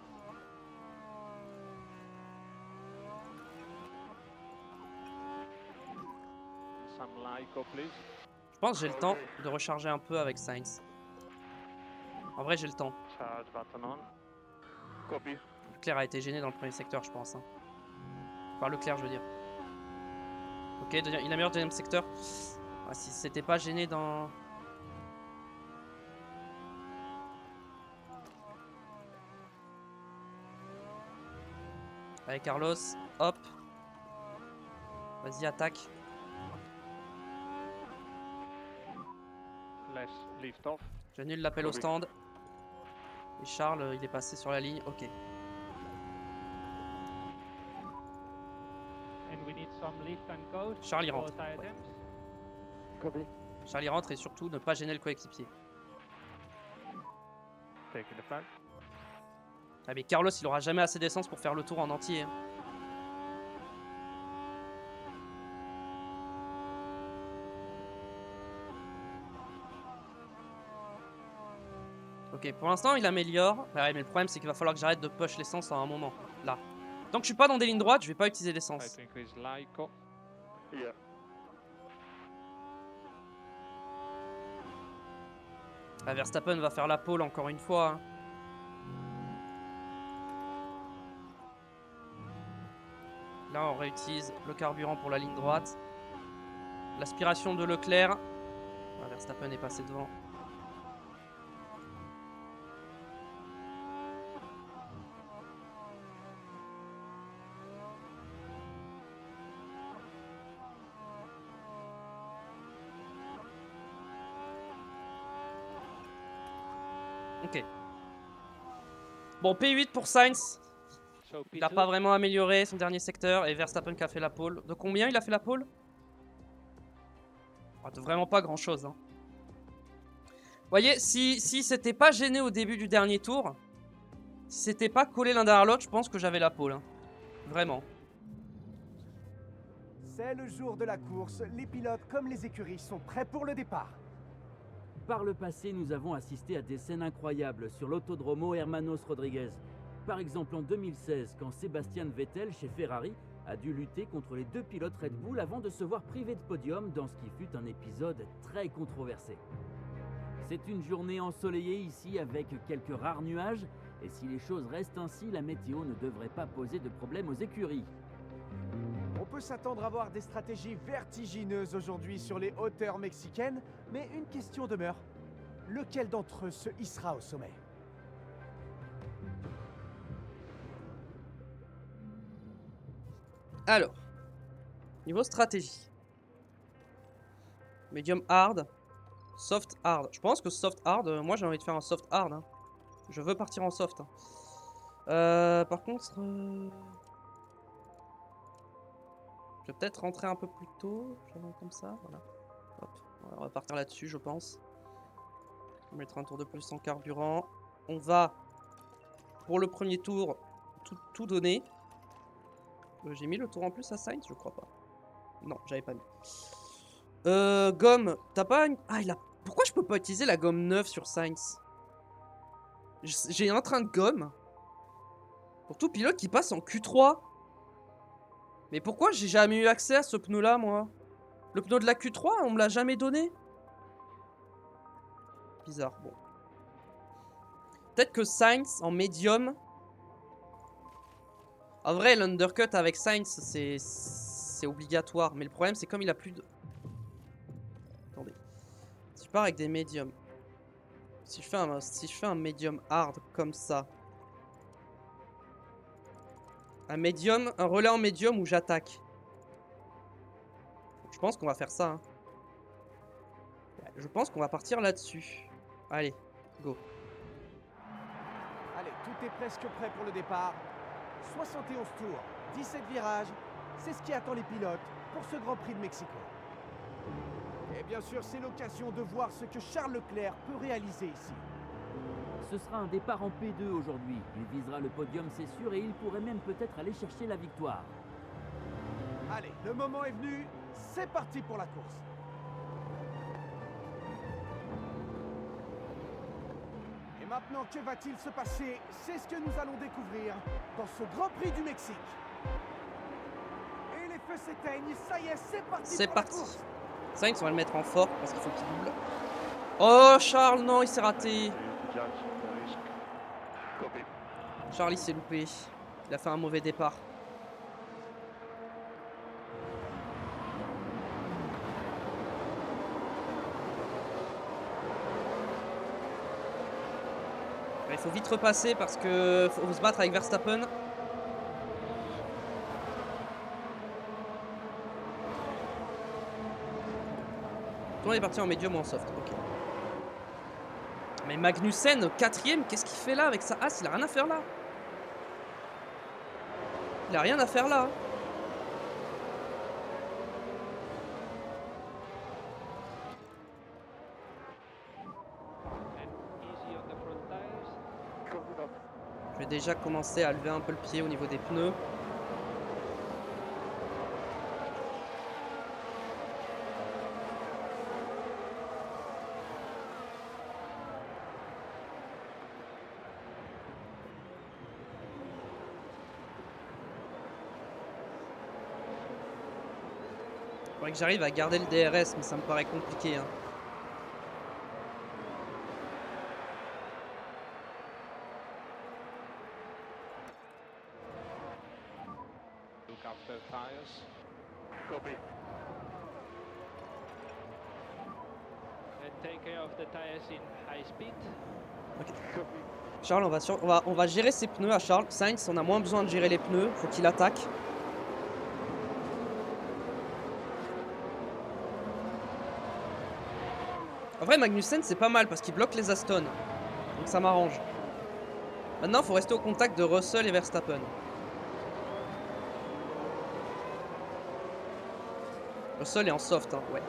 Some Lyco, please. Je pense que j'ai le temps de recharger un peu avec Sainz. En vrai, j'ai le temps. Charge button on. Copy. Leclerc a été gêné dans le premier secteur, je pense. Hein. Enfin, Leclerc, je veux dire. Ok, il a meilleur deuxième secteur. Ah, si c'était pas gêné dans... Allez, Carlos, hop. Vas-y, attaque. Less lift off. J'annule l'appel au stand. Et Charles, il est passé sur la ligne. Ok. And we need some lift and coast. Charles, il rentre. for tire temps. Copy. Charles, il rentre et surtout ne pas gêner le coéquipier. Taking the flag. Ah, mais Carlos, il aura jamais assez d'essence pour faire le tour en entier. Hein. Ok, pour l'instant, il améliore. Ah ouais, mais le problème, c'est qu'il va falloir que j'arrête de push l'essence à un moment. Là. Tant que je suis pas dans des lignes droites, je vais pas utiliser Try l'essence. to increase Lyco. Yeah. Ah, Verstappen va faire la pole encore une fois. Hein. Là, on réutilise le carburant pour la ligne droite. L'aspiration de Leclerc. Ah, Verstappen est passé devant. Ok. Bon, P8 pour Sainz. So Il n'a P2. pas vraiment amélioré son dernier secteur. Et Verstappen qui a fait la pole. De combien il a fait la pole? De vraiment pas grand chose. Hein. Vous voyez, si c'était pas gêné au début du dernier tour, si c'était pas collé l'un derrière l'autre, je pense que j'avais la pole. Hein. Vraiment. C'est le jour de la course. Les pilotes comme les écuries sont prêts pour le départ. Par le passé, nous avons assisté à des scènes incroyables sur l'autodromo Hermanos Rodriguez. Par exemple en 2016, quand Sébastien Vettel, chez Ferrari, a dû lutter contre les deux pilotes Red Bull avant de se voir privé de podium dans ce qui fut un épisode très controversé. C'est une journée ensoleillée ici avec quelques rares nuages, et si les choses restent ainsi, la météo ne devrait pas poser de problème aux écuries. On peut s'attendre à voir des stratégies vertigineuses aujourd'hui sur les hauteurs mexicaines, mais une question demeure. Lequel d'entre eux se hissera au sommet? Alors, niveau stratégie. Medium hard, soft hard. Je pense que soft hard, moi j'ai envie de faire un soft hard. Hein. Je veux partir en soft. Hein. Par contre, je vais peut-être rentrer un peu plus tôt. Comme ça, voilà. Hop. Voilà, on va partir là-dessus, je pense. On va mettre un tour de plus en carburant. On va, pour le premier tour, tout donner. J'ai mis le tour en plus à Sainz, je crois pas. Non, j'avais pas mis. Gomme, t'as pas une... Ah, il a... Pourquoi je peux pas utiliser la gomme neuve sur Sainz? J'ai un train de gomme. Pour tout pilote qui passe en Q3. Mais pourquoi j'ai jamais eu accès à ce pneu-là, moi? Le pneu de la Q3, on me l'a jamais donné. Bizarre, bon. Peut-être que Sainz, en médium... En vrai, l'undercut avec Sainz, c'est obligatoire. Mais le problème, c'est comme il a plus de... Attendez. Si je pars avec des médiums... Si je fais un médium hard comme ça... Un relais en médium où j'attaque. Je pense qu'on va faire ça. Hein. Je pense qu'on va partir là-dessus. Allez, go. Allez, tout est presque prêt pour le départ. 71 tours, 17 virages, c'est ce qui attend les pilotes pour ce Grand Prix de Mexico. Et bien sûr, c'est l'occasion de voir ce que Charles Leclerc peut réaliser ici. Ce sera un départ en P2 aujourd'hui. Il visera le podium, c'est sûr, et il pourrait même peut-être aller chercher la victoire. Allez, le moment est venu, c'est parti pour la course. Et maintenant, que va-t-il se passer? C'est ce que nous allons découvrir dans ce Grand Prix du Mexique. Et les feux s'éteignent, ça y est, c'est parti C'est pour la parti. course. Sainz, on va le mettre en fort parce qu'il faut qu'il double. Oh, Charles, non, il s'est raté. Copy. Charles, il s'est loupé. Il a fait un mauvais départ. Il faut vite repasser parce que faut se battre avec Verstappen. Tout le monde est parti en médium ou en soft. Ok. Mais Magnussen, 4ème, qu'est-ce qu'il fait là avec sa As? Il a rien à faire là. Il a rien à faire là. Easy on the front tires. Copy that. Je vais déjà commencer à lever un peu le pied au niveau des pneus. Faudrait que j'arrive à garder le DRS, mais ça me paraît compliqué, hein. Look after tires. Copy. And take care of the tires in high speed. Copy. Charles, on va gérer ses pneus à Charles. Sainz, on a moins besoin de gérer les pneus. Faut qu'il attaque. En vrai, Magnussen, c'est pas mal parce qu'il bloque les Aston. Donc ça m'arrange. Maintenant, il faut rester au contact de Russell et Verstappen. Russell est en soft, hein, ouais.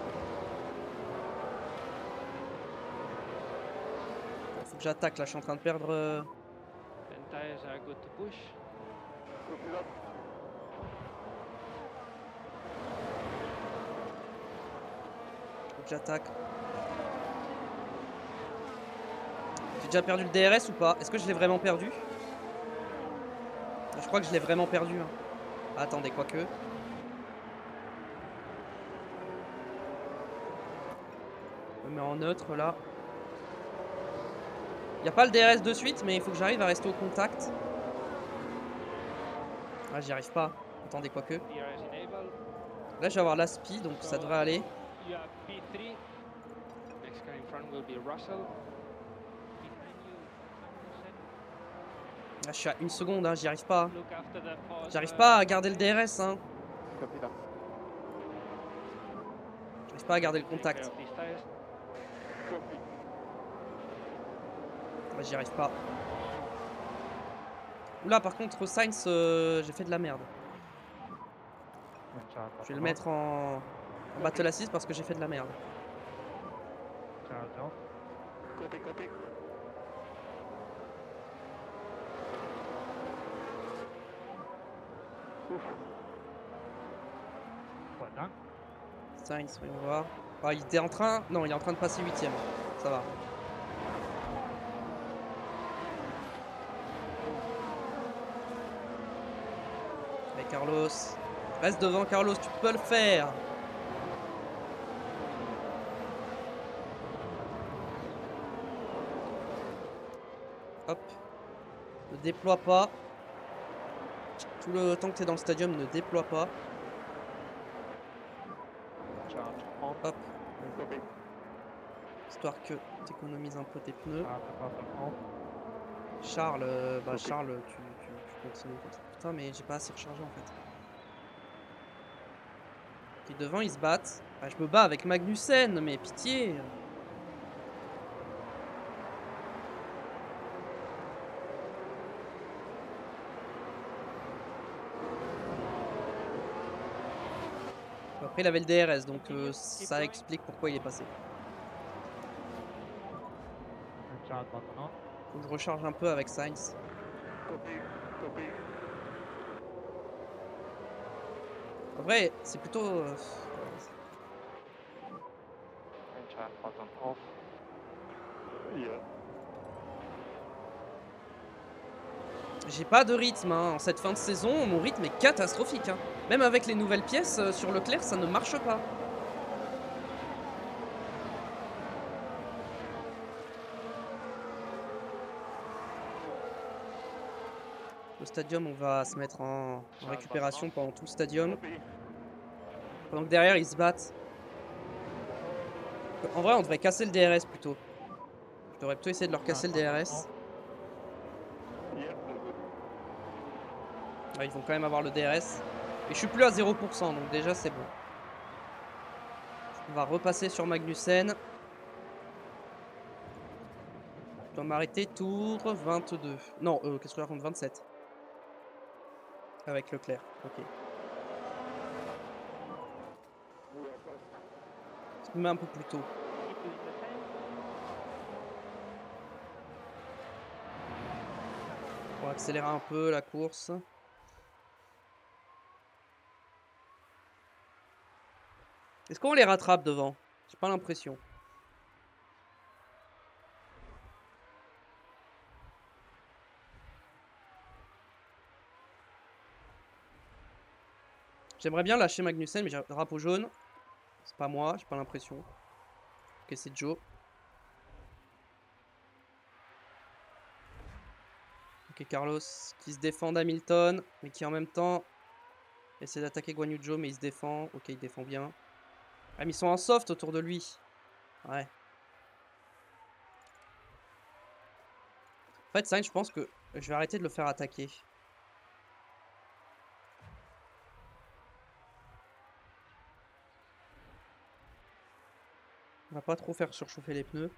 Faut que j'attaque là, je suis en train de perdre. And tires are good to push. Copy that. Faut que j'attaque. J'ai déjà perdu le DRS ou pas? Est-ce que je l'ai vraiment perdu? Je crois que je l'ai vraiment perdu, hein. Ah, attendez, quoique. Je me mets en neutre là. Il n'y a pas le DRS de suite, mais il faut que j'arrive à rester au contact. Ah, j'y arrive pas. Attendez, quoique. DRS enabled. Là, je vais avoir l'aspi, donc ça devrait aller. You have P3. Next car in front will be Russell. Behind you, Magnussen. Là, je suis à 1 seconde, hein, j'y arrive pas. Look after the pause. J'arrive pas à garder le DRS, hein. Copy that. J'arrive pas à garder le Take care contact. of these tires. Copy. Ouais, j'y arrive pas. Oula, par contre, Sainz, j'ai fait de la merde. Je vais le mettre en battle assist parce que j'ai fait de la merde. Charles off. Copy, copy. Ouf. Well done. Sainz, voyons voir. Ah, il était en train. Non, il est en train de passer 8ème. Ça va. Allez, Carlos. Reste devant, Carlos, tu peux le faire. Hop. Ne déploie pas. Tout le temps que tu es dans le stadium, ne déploie pas. Charge on. Hop. Copy. Histoire que tu économises un peu tes pneus. Half the bottom off. Charles, Ok. Charles, tu continues comme ça. Putain, mais j'ai pas assez rechargé en fait. Et devant, ils se battent. Ah, je me bats avec Magnussen, mais pitié. Après, il avait le DRS, donc ça explique pourquoi il est passé. And Charles bottom off. Faut que je recharge un peu avec Sainz. Copy, copy. En vrai, c'est plutôt... Engine button off. Yeah. J'ai pas de rythme, hein. En cette fin de saison, mon rythme est catastrophique, hein. Même avec les nouvelles pièces sur Leclerc, ça ne marche pas. Le stadium, on va se mettre en récupération pendant tout le stadium. Copy. Pendant que derrière, ils se battent. En vrai, on devrait casser le DRS plutôt. Je devrais plutôt essayer de leur casser le DRS. Yeah, all good. Ouais, ils vont quand même avoir le DRS. Et je suis plus à 0%, donc déjà c'est bon. On va repasser sur Magnussen. Je dois m'arrêter tour 22. Non, qu'est-ce que je raconte, 27. Avec Leclerc, ok. Je me mets un peu plus tôt. On va accélérer un peu la course. Est-ce qu'on les rattrape devant? J'ai pas l'impression. J'aimerais bien lâcher Magnussen, mais j'ai un drapeau jaune. C'est pas moi, j'ai pas l'impression. Ok, c'est Joe. Ok, Carlos qui se défend d'Hamilton, mais qui en même temps essaie d'attaquer Guan Yu Zhou, mais il se défend. Ok, il défend bien. Ah, mais ils sont en soft autour de lui. Ouais. En fait, ça, je pense que je vais arrêter de le faire attaquer. On va pas trop faire surchauffer les pneus.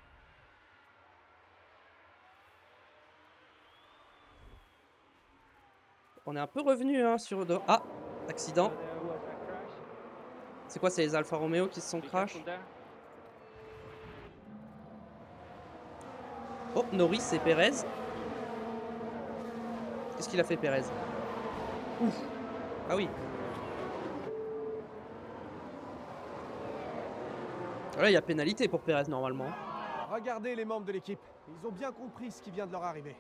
On est un peu revenu hein, sur... Ah, accident. There was a crash. C'est quoi, c'est les Alfa Romeo qui se sont Be crash? careful there. Oh, Norris et Perez. Qu'est-ce qu'il a fait, Perez? Ouf. Ah oui. Là, il y a pénalité pour Perez normalement. Regardez les membres de l'équipe. Ils ont bien compris ce qui vient de leur arriver.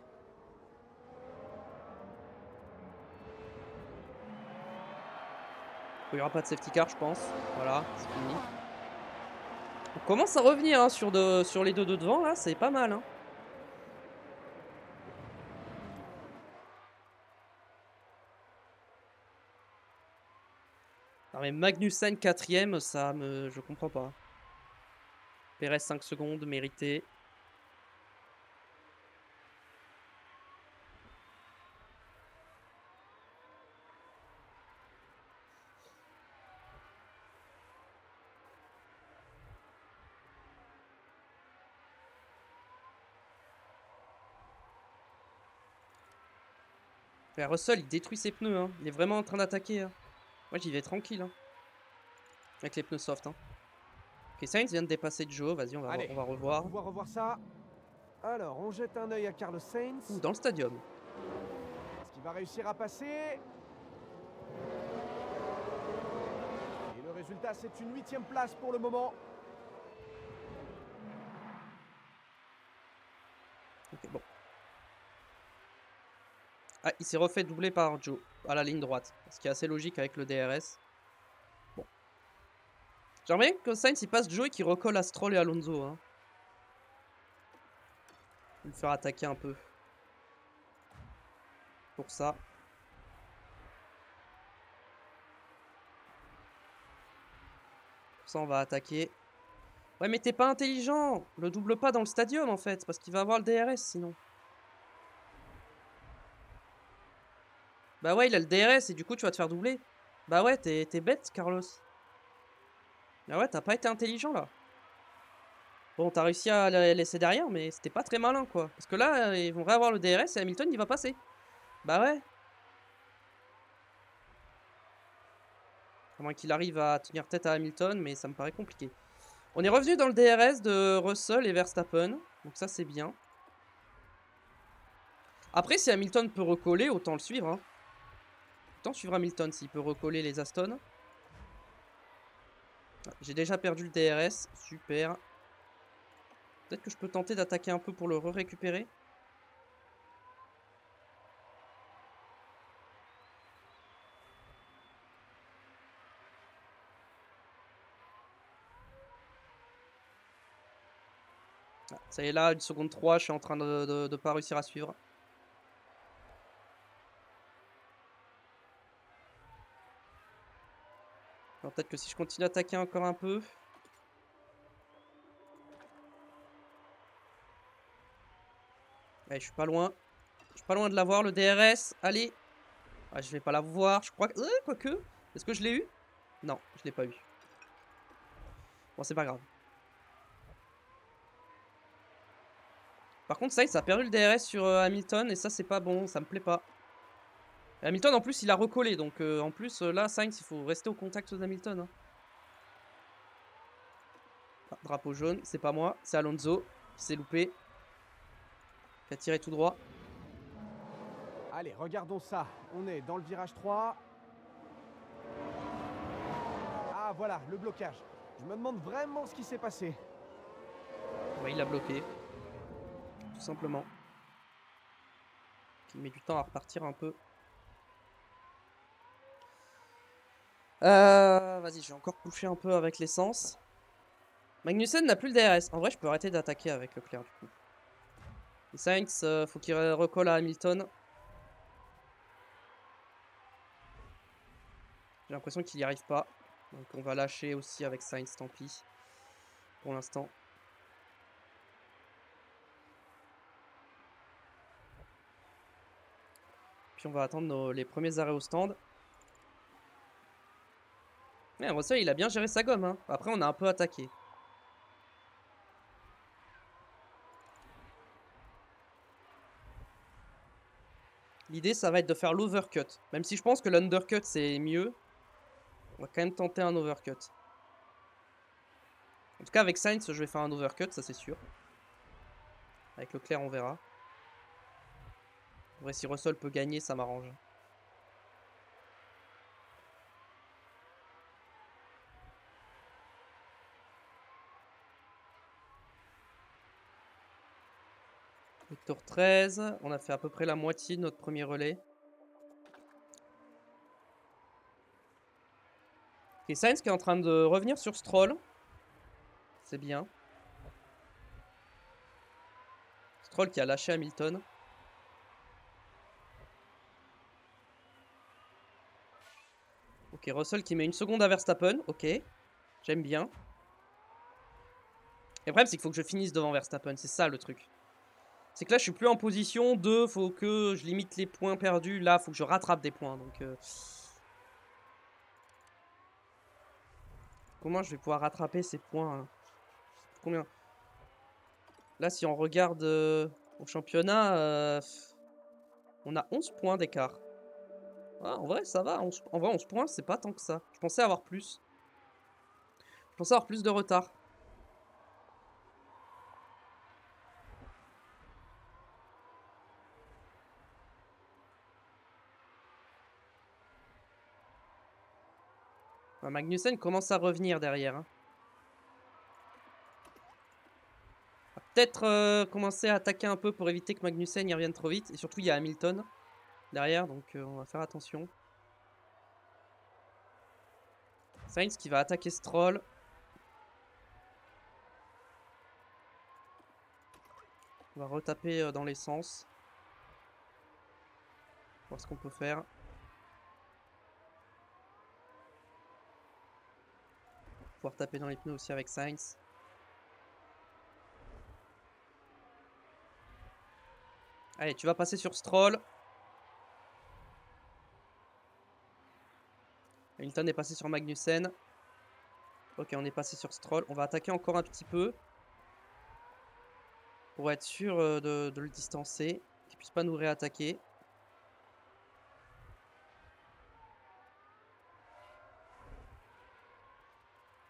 Il n'y aura pas de safety car, je pense. Voilà, c'est fini. On commence à revenir hein, sur les deux de devant, là, c'est pas mal. Hein. Non mais Magnussen 4ème, ça me... je comprends pas. Perez 5 secondes, mérité. Mais Russell, il détruit ses pneus. Hein. Il est vraiment en train d'attaquer. Hein. Moi, j'y vais tranquille. Hein. Avec les pneus soft. Hein. Ok, Sainz vient de dépasser Joe. Vas-y, on va revoir. On va revoir ça. Alors, on jette un œil à Carlos Sainz. Ouh, dans le stadium. Est-ce qu'il va réussir à passer? Et le résultat, c'est une 8e place pour le moment. Ok, bon. Ah, il s'est refait doubler par Joe à la ligne droite. Ce qui est assez logique avec le DRS. Bon. J'aimerais bien que Sainz il passe Joe et qu'il recolle à Stroll et Alonso. Hein. Le faire attaquer un peu. Pour ça. Pour ça, on va attaquer. Ouais, mais t'es pas intelligent. Le double pas dans le stadium en fait. Parce qu'il va avoir le DRS sinon. Bah ouais, il a le DRS et du coup tu vas te faire doubler. Bah ouais, t'es bête, Carlos. Bah ouais, t'as pas été intelligent là. Bon, t'as réussi à la laisser derrière, mais c'était pas très malin quoi. Parce que là, ils vont réavoir le DRS et Hamilton il va passer. Bah ouais. À moins qu'il arrive à tenir tête à Hamilton, mais ça me paraît compliqué. On est revenu dans le DRS de Russell et Verstappen. Donc ça c'est bien. Après, si Hamilton peut recoller, autant le suivre. Hein. Autant suivre Hamilton s'il peut recoller les Aston. J'ai déjà perdu le DRS. Super. Peut-être que je peux tenter d'attaquer un peu pour le récupérer. Ah, ça y est, là, 1 seconde 3, je suis en train de pas réussir à suivre. Alors peut-être que si je continue à attaquer encore un peu... Allez, je suis pas loin. Je suis pas loin de l'avoir, le DRS. Allez. Ah, je vais pas l'avoir, je crois que... quoique. Est-ce que je l'ai eu? Non, je l'ai pas eu. Bon, c'est pas grave. Par contre, ça a perdu le DRS sur Hamilton et ça, c'est pas bon, ça me plaît pas. Et Hamilton, en plus, il a recollé, donc en plus, là, Sainz, il faut rester au contact d'Hamilton. Hein. Ah, drapeau jaune, c'est pas moi, c'est Alonso qui s'est loupé. Qui a tiré tout droit. Allez, regardons ça. On est dans le virage 3. Ah, voilà, le blocage. Je me demande vraiment ce qui s'est passé. Ouais, il l'a bloqué. Tout simplement. Il met du temps à repartir un peu. Vas-y, je vais encore coucher un peu avec l'essence. Magnussen n'a plus le DRS. En vrai, je peux arrêter d'attaquer avec Leclerc du coup. Et Sainz, faut qu'il recolle à Hamilton. J'ai l'impression qu'il n'y arrive pas. Donc on va lâcher aussi avec Sainz, tant pis. Pour l'instant. Puis on va attendre les premiers arrêts au stand. Mais Russell, il a bien géré sa gomme. Hein. Après, on a un peu attaqué. L'idée, ça va être de faire l'overcut. Même si je pense que l'undercut, c'est mieux. On va quand même tenter un overcut. En tout cas, avec Sainz, je vais faire un overcut, ça c'est sûr. Avec Leclerc, on verra. En vrai, si Russell peut gagner, ça m'arrange. Le tour 13, on a fait à peu près la moitié de notre premier relais. Et Sainz qui est en train de revenir sur Stroll. C'est bien. Stroll qui a lâché Hamilton. Ok, Russell qui met 1 seconde à Verstappen. Ok, j'aime bien. Et le problème, c'est qu'il faut que je finisse devant Verstappen. C'est ça le truc. C'est que là, je suis plus en position de... Faut que je limite les points perdus. Là, faut que je rattrape des points. Donc... Comment je vais pouvoir rattraper ces points hein? Combien? Là, si on regarde au championnat, on a 11 points d'écart. Ah, en vrai, ça va. En vrai, 11 points, c'est pas tant que ça. Je pensais avoir plus. Je pensais avoir plus de retard. Magnussen commence à revenir derrière. Hein. Peut-être commencer à attaquer un peu pour éviter que Magnussen y revienne trop vite. Et surtout, il y a Hamilton derrière, donc on va faire attention. Sainz qui va attaquer Stroll. On va retaper dans l'essence. Voir ce qu'on peut faire. Pouvoir taper dans les pneus aussi avec Sainz. Allez, tu vas passer sur Stroll. Hamilton est passé sur Magnussen. Ok, on est passé sur Stroll. On va attaquer encore un petit peu. Pour être sûr de le distancer. Qu'il puisse pas nous réattaquer.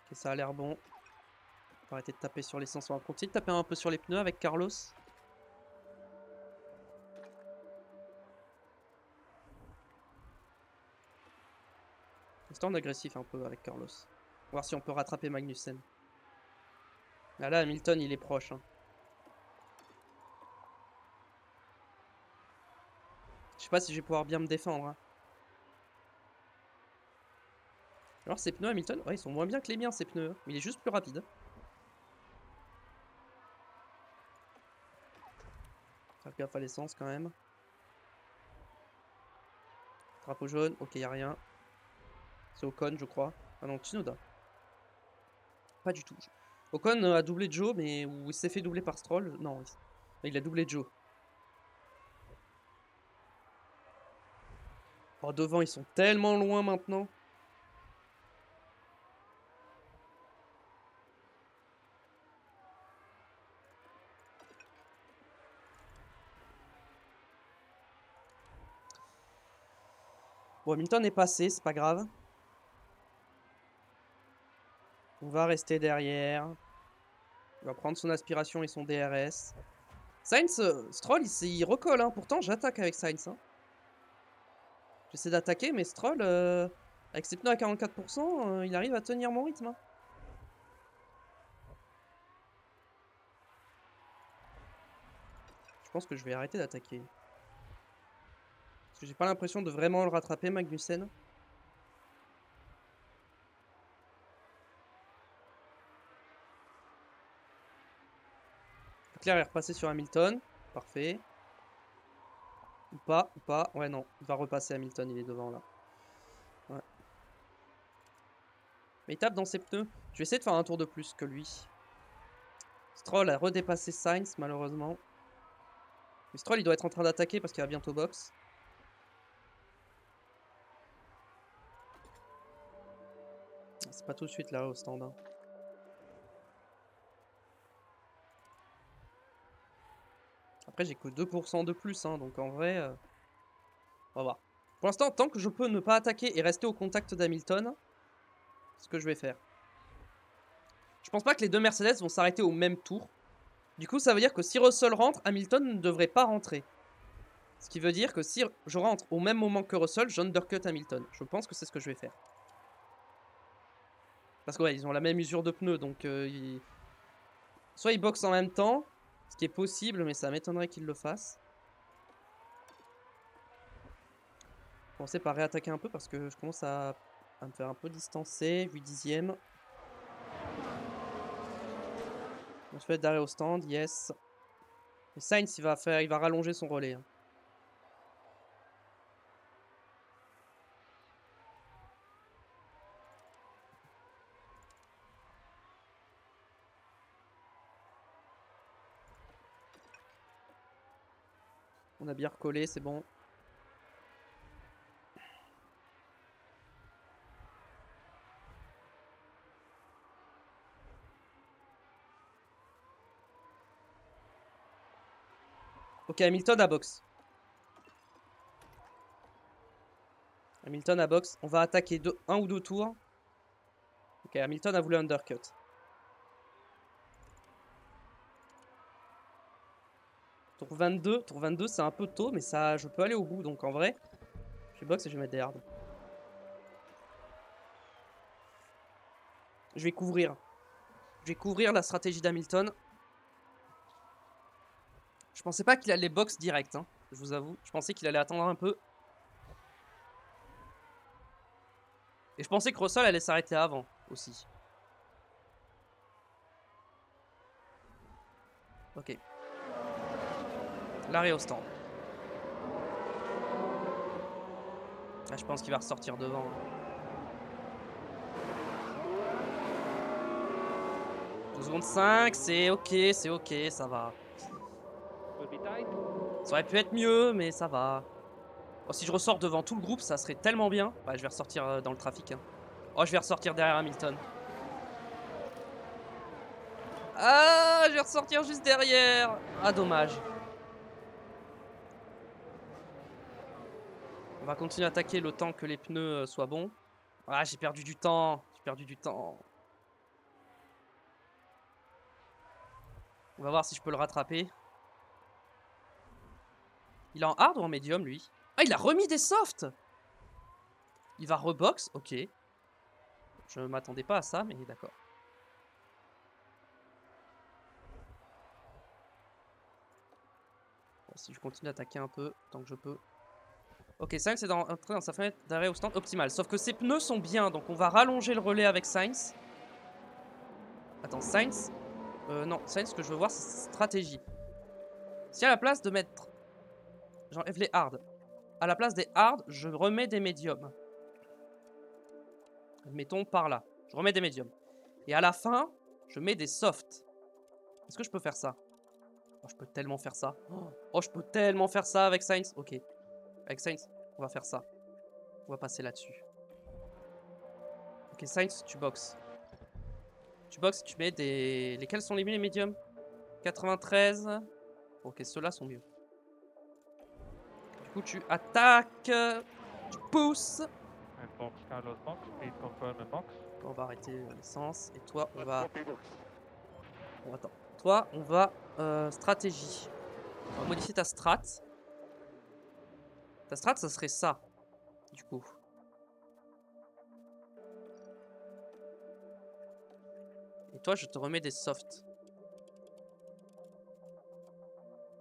Ok, ça a l'air bon. On va arrêter de taper sur l'essence. On va continuer de taper un peu sur les pneus avec Carlos. Restons agressif un peu avec Carlos. Voir si on peut rattraper Magnussen. Ah là, Hamilton, il est proche. Hein. Je sais pas si je vais pouvoir bien me défendre. Hein. Alors, ses pneus, Hamilton, ouais, ils sont moins bien que les miens, ces pneus. Mais il est juste plus rapide. Faire gaffe à l'essence quand même. Drapeau jaune, ok, y a rien. C'est Ocon, je crois. Ah non, Tsunoda. Pas du tout. Ocon a doublé Joe, mais ou il s'est fait doubler par Stroll. Non, il a doublé Joe. Oh, devant, ils sont tellement loin maintenant. Bon, Hamilton est passé, c'est pas grave. On va rester derrière. Il va prendre son aspiration et son DRS. Sainz, Stroll, il recolle. Hein. Pourtant, j'attaque avec Sainz. Hein. J'essaie d'attaquer, mais Stroll, avec ses pneus à 44%, il arrive à tenir mon rythme. Hein. Je pense que je vais arrêter d'attaquer. Parce que j'ai pas l'impression de vraiment le rattraper, Magnussen. Leclerc est repassé sur Hamilton. Parfait. Ou pas, ou pas. Ouais, non. Il va repasser Hamilton, il est devant là. Ouais. Mais il tape dans ses pneus. Je vais essayer de faire un tour de plus que lui. Stroll a redépassé Sainz, malheureusement. Mais Stroll, il doit être en train d'attaquer parce qu'il va bientôt box. C'est pas tout de suite là au stand. Hein. Après, j'ai que 2% de plus, hein, donc en vrai, on va voir. Pour l'instant, tant que je peux ne pas attaquer et rester au contact d'Hamilton, c'est ce que je vais faire. Je pense pas que les deux Mercedes vont s'arrêter au même tour. Du coup, ça veut dire que si Russell rentre, Hamilton ne devrait pas rentrer. Ce qui veut dire que si je rentre au même moment que Russell, j'undercut Hamilton. Je pense que c'est ce que je vais faire. Parce que ouais, ils ont la même usure de pneus, donc soit ils boxent en même temps, ce qui est possible, mais ça m'étonnerait qu'ils le fassent. Je vais commencer par réattaquer un peu parce que je commence à me faire un peu distancer. 8 dixièmes. On se fait d'arrêt au stand, yes. Et Sainz, il va rallonger son relais. Hein. On a bien recollé, c'est bon. Ok, Hamilton à box. Hamilton à box. On va attaquer un ou deux tours. Ok, Hamilton a voulu undercut. Tour 22. Tour 22, c'est un peu tôt, mais ça, je peux aller au bout. Donc en vrai, je vais box et je vais mettre des hards. Je vais couvrir. Je vais couvrir la stratégie d'Hamilton. Je pensais pas qu'il allait box direct, hein, je vous avoue. Je pensais qu'il allait attendre un peu. Et je pensais que Russell allait s'arrêter avant, aussi. Ok. L'arrêt au stand. Ah, je pense qu'il va ressortir devant. 12 secondes 5, c'est ok, ça va. Ça aurait pu être mieux, mais ça va. Oh, si je ressors devant tout le groupe, ça serait tellement bien. Ouais, je vais ressortir dans le trafic. Hein. Oh, je vais ressortir derrière Hamilton. Ah, je vais ressortir juste derrière. Ah, dommage. On va continuer à attaquer le temps que les pneus soient bons. Ah, j'ai perdu du temps. J'ai perdu du temps. On va voir si je peux le rattraper. Il est en hard ou en médium, lui? Ah, il a remis des softs. Il va rebox, ok. Je m'attendais pas à ça, mais d'accord. Bon, si je continue d'attaquer un peu, tant que je peux. Ok, Sainz est entré dans sa fenêtre d'arrêt au stand optimal. Sauf que ses pneus sont bien, donc on va rallonger le relais avec Sainz. Attends, Sainz. Non, Sainz, ce que je veux voir, c'est sa stratégie. Si à la place de mettre. J'enlève les hard. À la place des hard, je remets des médiums. Mettons par là. Je remets des médiums. Et à la fin, je mets des soft. Est-ce que je peux faire ça? Oh, je peux tellement faire ça. Oh, je peux tellement faire ça avec Sainz. Ok. Avec Sainz, on va faire ça. On va passer là-dessus. Ok, Sainz, tu boxes. Tu boxes, tu mets des... Lesquels sont les mieux, les médiums? 93. Ok, ceux-là sont mieux. Du coup, tu attaques. Tu pousses. And box, Carlos box, speed confirm and box. On va arrêter l'essence. Et toi, on Let's va... copy box. Bon, attends. Toi, on va... stratégie. On va modifier ta strat. Ta strat, ça serait ça. Du coup. Et toi, je te remets des softs.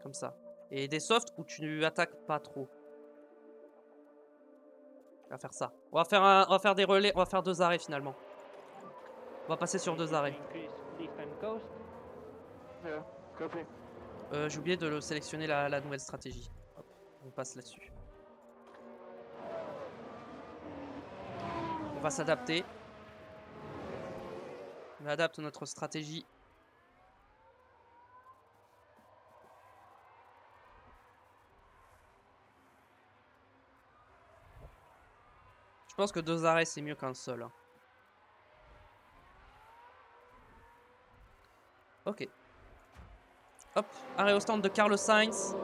Comme ça. Et des softs où tu attaques pas trop. On va faire ça. On va faire des relais. On va faire 2 arrêts finalement. On va passer sur 2 arrêts. Increase leaf time coast. Yeah, copy. J'ai oublié de sélectionner la nouvelle stratégie. Hop, on passe là-dessus. On va s'adapter. On adapte notre stratégie. Je pense que 2 arrêts c'est mieux qu'un seul. Hein. Ok. Hop, arrêt au stand de Carlos Sainz.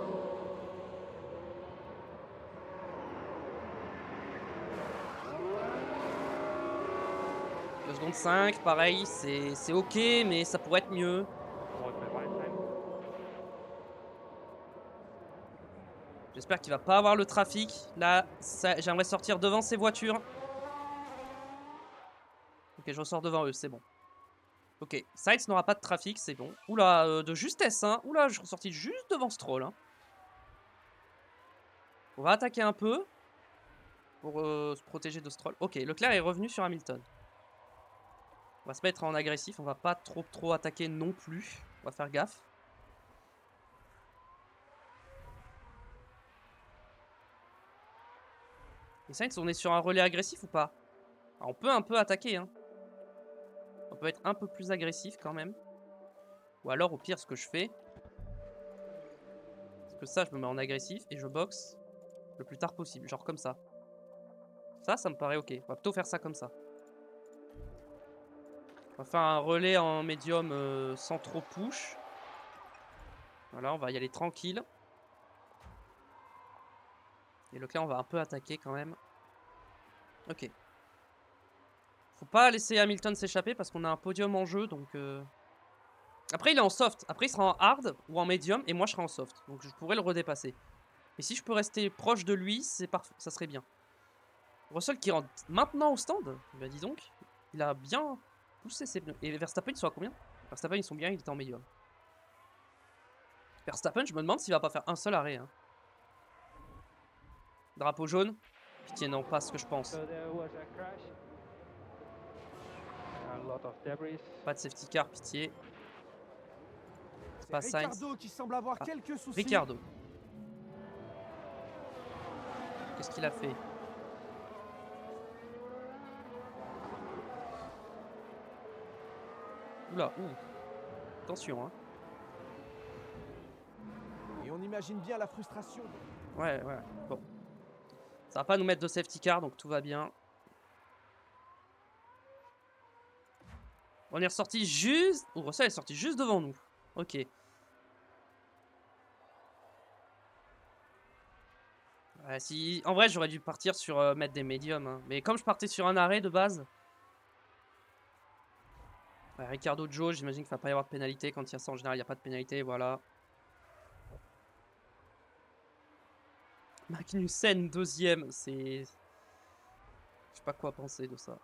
Seconde 5, pareil, c'est ok, mais ça pourrait être mieux. Avoid the right lane. J'espère qu'il va pas avoir le trafic. Là, j'aimerais sortir devant ces voitures. Ok, je ressors devant eux, c'est bon. Ok, Sainz n'aura pas de trafic, c'est bon. Oula, de justesse, hein. Oula, je suis ressorti juste devant Stroll. Hein. On va attaquer un peu. Pour se protéger de Stroll. Ok, Leclerc est revenu sur Hamilton. On va se mettre en agressif, on va pas trop attaquer non plus. On va faire gaffe. Et Sainz, on est sur un relais agressif ou pas? Alors, on peut un peu attaquer, hein. On peut être un peu plus agressif quand même. Ou alors, au pire, ce que je fais... Parce que ça, je me mets en agressif et je boxe le plus tard possible. Genre comme ça. Ça me paraît ok. On va plutôt faire ça comme ça. On va faire un relais en médium sans trop push. Voilà, on va y aller tranquille. Et Leclerc, on va un peu attaquer quand même. Ok. Faut pas laisser Hamilton s'échapper parce qu'on a un podium en jeu, donc... Après, il est en soft. Après, il sera en hard ou en medium, et moi, je serai en soft. Donc, je pourrais le redépasser. Mais si je peux rester proche de lui, c'est parfait. Ça serait bien. Russell qui rentre maintenant au stand. Bah, dis donc. Il a bien poussé ses pneus. Et Verstappen, ils sont à combien? Verstappen, ils sont bien, il était en medium. Verstappen, je me demande s'il va pas faire un seul arrêt. Hein. Drapeau jaune. Pitié, non, pas ce que je pense. So there was a crash. A lot of debris. Pas de safety car, pitié. C'est Pas Sainz. Ricardo qui semble avoir Ah, quelques soucis. Ricardo. Qu'est-ce qu'il a fait? Oula, ouh. Attention, hein. Et on imagine bien la frustration. Ouais, ouais. Bon. Ça va pas nous mettre de safety car, donc tout va bien. On est ressorti juste... Oh, Russell est sorti juste devant nous. Ok. Ouais, si... En vrai, j'aurais dû partir sur mettre des médiums. Hein. Mais comme je partais sur un arrêt de base... Ouais, Ricardo Joe, j'imagine qu'il va pas y avoir de pénalité. Quand il y a ça, en général, il n'y a pas de pénalité. Voilà. Magnussen, deuxième. C'est... Je sais pas quoi penser de ça.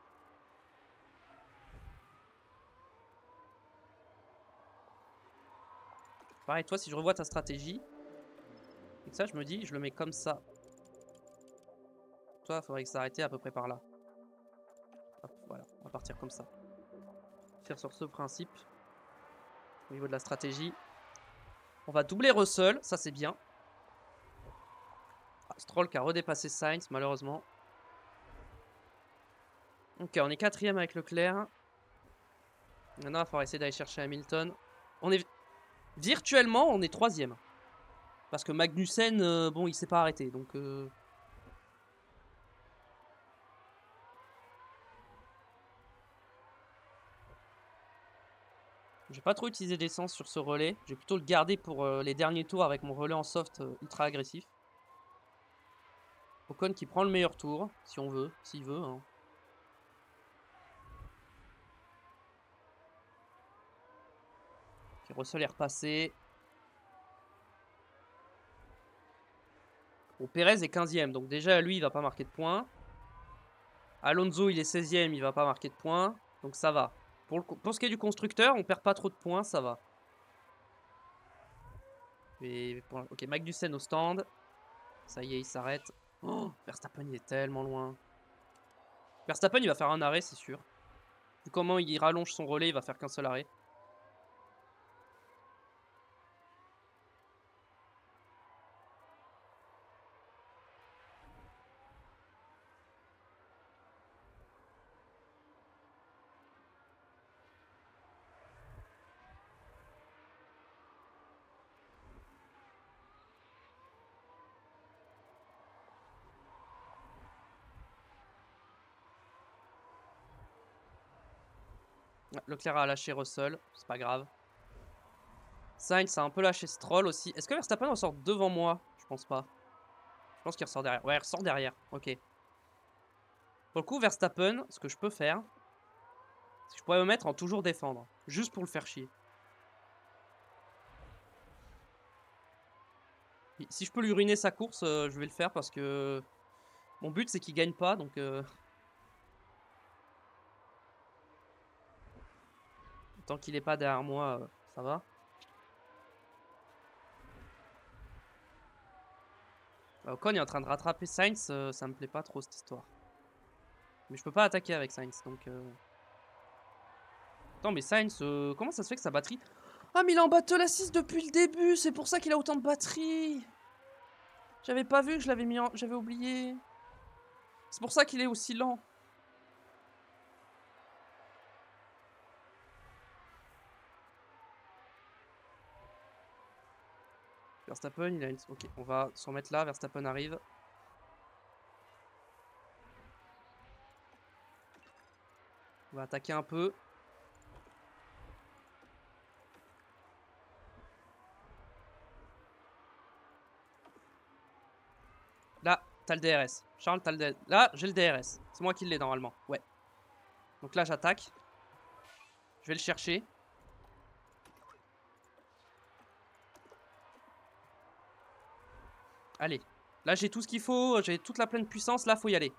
Pareil, toi, si je revois ta stratégie, et que ça, je me dis, je le mets comme ça. Toi, il faudrait que ça arrête à peu près par là. Hop, voilà, on va partir comme ça. Faire sur ce principe. Au niveau de la stratégie. On va doubler Russell, ça c'est bien. Ah, Stroll qui a redépassé Sainz, malheureusement. Ok, on est 4ème avec Leclerc. Maintenant, il va falloir essayer d'aller chercher Hamilton. On est virtuellement, on est 3ème. Parce que Magnussen, bon, il s'est pas arrêté, donc... J'ai pas trop utilisé d'essence sur ce relais. Je vais plutôt le garder pour les derniers tours avec mon relais en soft ultra agressif. Ocon qui prend le meilleur tour, si on veut, s'il veut. Hein. Okay, Russell est repassé. Bon, Perez est 15ème, donc déjà lui il va pas marquer de points. Alonso il est 16ème, il va pas marquer de points. Donc ça va. Pour ce qui est du constructeur, on perd pas trop de points, ça va. Ok, Magnussen au stand. Ça y est, il s'arrête. Oh, Verstappen il est tellement loin. Verstappen il va faire un arrêt, c'est sûr. Vu comment il rallonge son relais, il va faire qu'un seul arrêt. Leclerc a lâché Russell, c'est pas grave. Sainz a un peu lâché Stroll aussi. Est-ce que Verstappen ressort devant moi? Je pense pas. Je pense qu'il ressort derrière. Ouais, il ressort derrière. Ok. Pour le coup, Verstappen, ce que je peux faire, c'est que je pourrais me mettre en toujours défendre. Juste pour le faire chier. Si je peux lui ruiner sa course, je vais le faire parce que... Mon but, c'est qu'il gagne pas, donc... Tant qu'il est pas derrière moi, ça va. Ocon est en train de rattraper Sainz, ça me plaît pas trop cette histoire. Mais je peux pas attaquer avec Sainz, donc... Attends, mais Sainz, comment ça se fait que sa batterie... Ah, mais il est en battle assist depuis le début, c'est pour ça qu'il a autant de batterie. J'avais pas vu que je l'avais mis en... J'avais oublié. C'est pour ça qu'il est aussi lent. Verstappen, il a une... Ok, on va s'en mettre là, Verstappen arrive. On va attaquer un peu. Là, t'as le DRS. Charles, t'as le DRS. Là, j'ai le DRS. C'est moi qui l'ai normalement. Ouais. Donc là, j'attaque. Je vais le chercher. Allez. Là, j'ai tout ce qu'il faut. J'ai toute la pleine puissance. Là, faut y aller.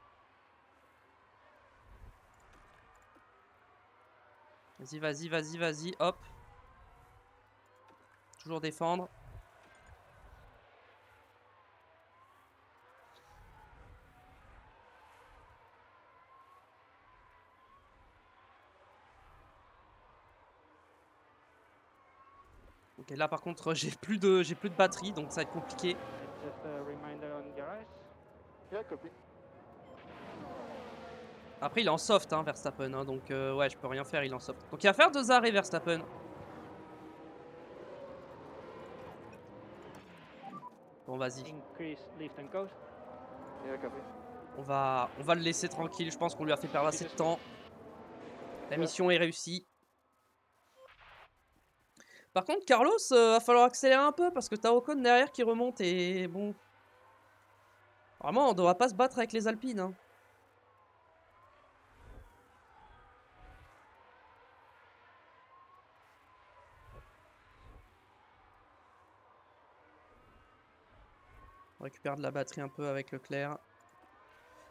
Vas-y, vas-y, vas-y, vas-y. Hop. Toujours défendre. Ok, là par contre j'ai plus de batterie, donc ça va être compliqué. Just a reminder on garage. Yeah, copy. Après il est en soft hein, Verstappen, hein, donc ouais je peux rien faire, il est en soft. Donc il va faire 2 arrêts Verstappen. Bon vas-y. Increase lift and coast. Yeah, copy. On va le laisser tranquille, je pense qu'on lui a fait perdre assez de temps. La mission est réussie. Par contre Carlos, va falloir accélérer un peu parce que t'as Ocon derrière qui remonte et bon... Vraiment on devra pas se battre avec les Alpines hein. On récupère de la batterie un peu avec Leclerc.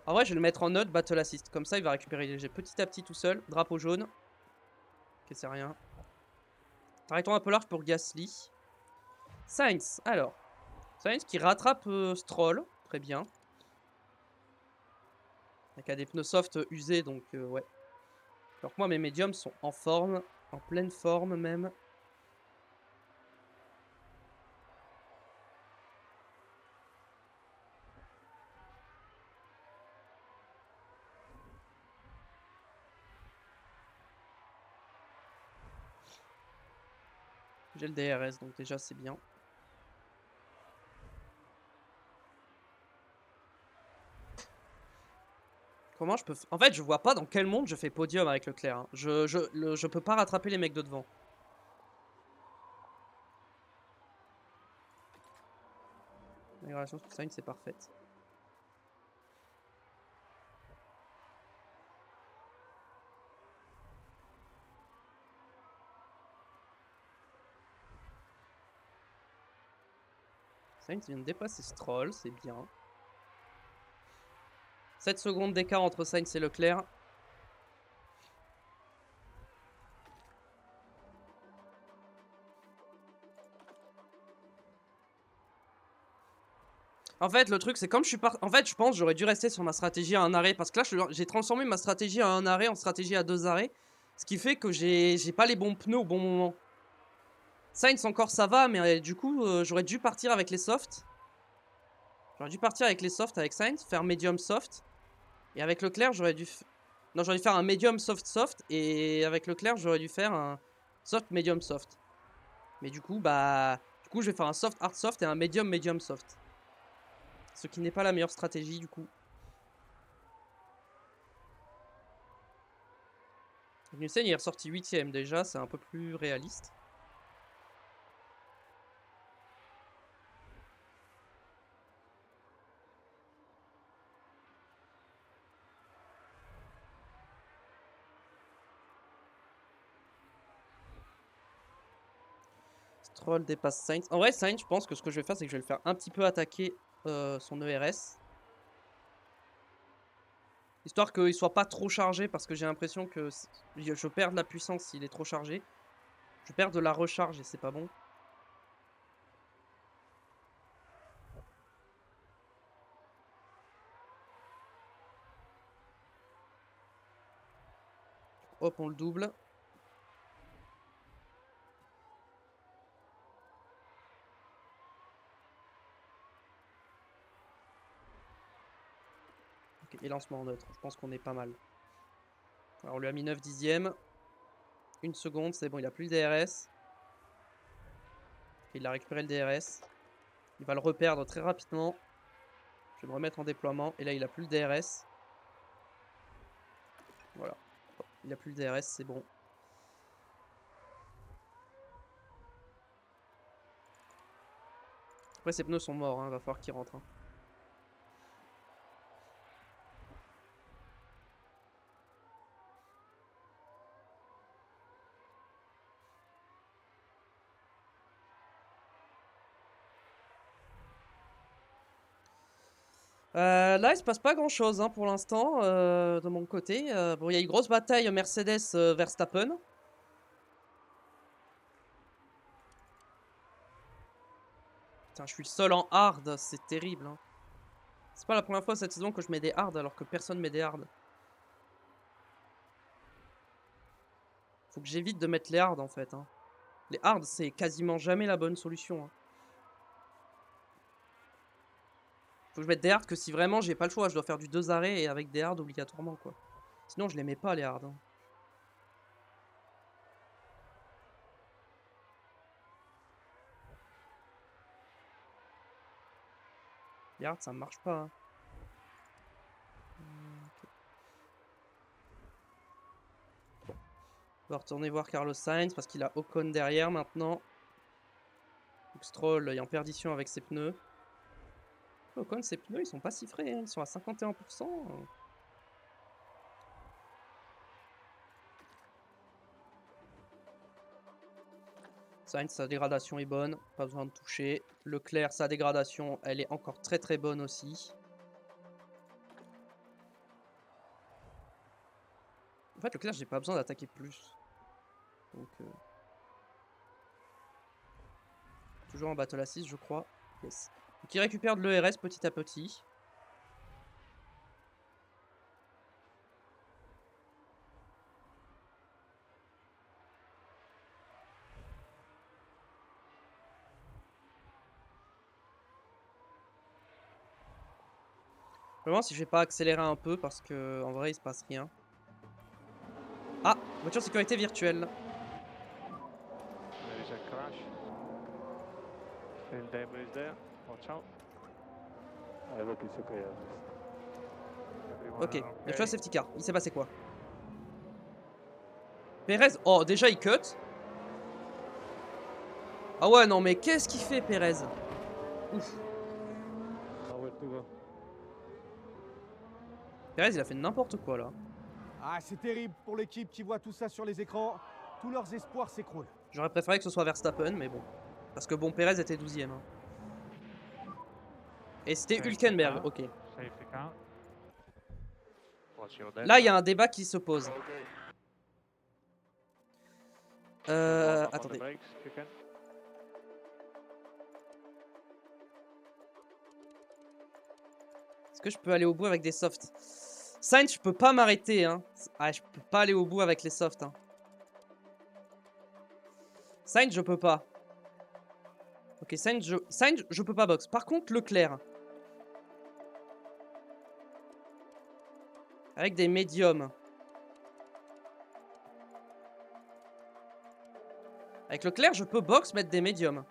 En vrai, je vais le mettre en note Battle Assist. Comme ça, il va récupérer les jets petit à petit tout seul. Drapeau jaune. Ok, c'est rien. Arrêtons un peu large pour Gasly. Sainz, alors. Sainz qui rattrape Stroll, très bien. Avec des pneus soft usés, donc ouais. Alors que moi, mes médiums sont en forme, en pleine forme même. J'ai le DRS, donc déjà c'est bien. Comment je peux... En fait, je vois pas dans quel monde je fais podium avec Leclerc. Hein. Je peux pas rattraper les mecs de devant. L'amélioration sur Sainz, c'est parfaite. Sainz vient de dépasser Stroll, c'est bien. 7 secondes d'écart entre Sainz et Leclerc. En fait, le truc, c'est comme je suis En fait, je pense que j'aurais dû rester sur ma stratégie à un arrêt. Parce que là, j'ai transformé ma stratégie à un arrêt en stratégie à 2 arrêts. Ce qui fait que j'ai pas les bons pneus au bon moment. Sainz encore ça va, mais du coup, j'aurais dû partir avec les softs. J'aurais dû partir avec les softs avec Sainz, faire medium soft. Et avec Leclerc, j'aurais dû... Non, j'aurais dû faire un medium soft soft. Et avec Leclerc, j'aurais dû faire un soft medium soft. Mais du coup, bah... Du coup, je vais faire un soft hard soft et un medium medium soft. Ce qui n'est pas la meilleure stratégie, du coup. Magnussen, il est ressorti 8ème déjà, c'est un peu plus réaliste. Stroll dépasse Sainz. En vrai, Sainz, je pense que ce que je vais faire, c'est que je vais le faire un petit peu attaquer son ERS. Histoire qu'il soit pas trop chargé, parce que j'ai l'impression que je perds de la puissance s'il est trop chargé. Je perds de la recharge et c'est pas bon. Hop, on le double. Ok, et lancement neutre. Je pense qu'on est pas mal. Alors, on lui a mis 9 dixièmes. 1 seconde, c'est bon, il a plus le DRS. Il a récupéré le DRS. Il va le reperdre très rapidement. Je vais me remettre en déploiement. Et là, il a plus le DRS. Voilà. Il a plus le DRS, c'est bon. Après, ses pneus sont morts, hein. Va falloir qu'il rentre. Hein. Là, il se passe pas grand chose hein, pour l'instant de mon côté. Bon, il y a une grosse bataille Mercedes-Verstappen. Putain, je suis le seul en hard, c'est terrible. Hein. C'est pas la première fois cette saison que je mets des hard alors que personne met des hard. Faut que j'évite de mettre les hard en fait. Hein. Les hard, c'est quasiment jamais la bonne solution. Hein. Faut que je mette des hard que si vraiment j'ai pas le choix. Je dois faire du 2 arrêts et avec des hard obligatoirement quoi. Sinon, je les mets pas les hard. Hein. Les hard, ça marche pas. Hein. On va retourner voir Carlos Sainz parce qu'il a Ocon derrière maintenant. Donc Stroll est en perdition avec ses pneus. Ocon, ses pneus, ils sont pas si frais, hein. Ils sont à 51%. Sainz, sa dégradation est bonne, pas besoin de toucher. Leclerc, sa dégradation, elle est encore très très bonne aussi. En fait, Leclerc, j'ai pas besoin d'attaquer plus. Donc, faut toujours en battle assist, je crois. Yes. Donc il récupère de l'ERS petit à petit. Je me demande si je vais pas accélérer un peu parce que en vrai il se passe rien. Ah, voiture sécurité virtuelle. There is a crash. And debris there. Watch out. I hope it's okay. Everyone Ok, okay? virtual safety car. Il s'est passé quoi? Pérez, oh déjà il cut. Ah ouais non mais qu'est-ce qu'il fait Pérez? Ouf. Nowhere to go. Pérez il a fait n'importe quoi là. Ah, c'est terrible pour l'équipe qui voit tout ça sur les écrans. Tous leurs espoirs s'écroulent. J'aurais préféré que ce soit Verstappen mais bon. Parce que bon Pérez était 12ème. Hein. Et c'était Hülkenberg, ok. Safety car. Watch your death. Là il y a un débat qui se pose. Up on the Attendez. brakes, if you can. Est-ce que je peux aller au bout avec des softs? Sainz, je peux pas m'arrêter, hein. Ah, je peux pas aller au bout avec les softs, hein. Sainz, je peux pas. Ok, Sainz, je peux pas box. Par contre, Leclerc. Avec des médiums. Avec Leclerc, je peux box, mettre des médiums.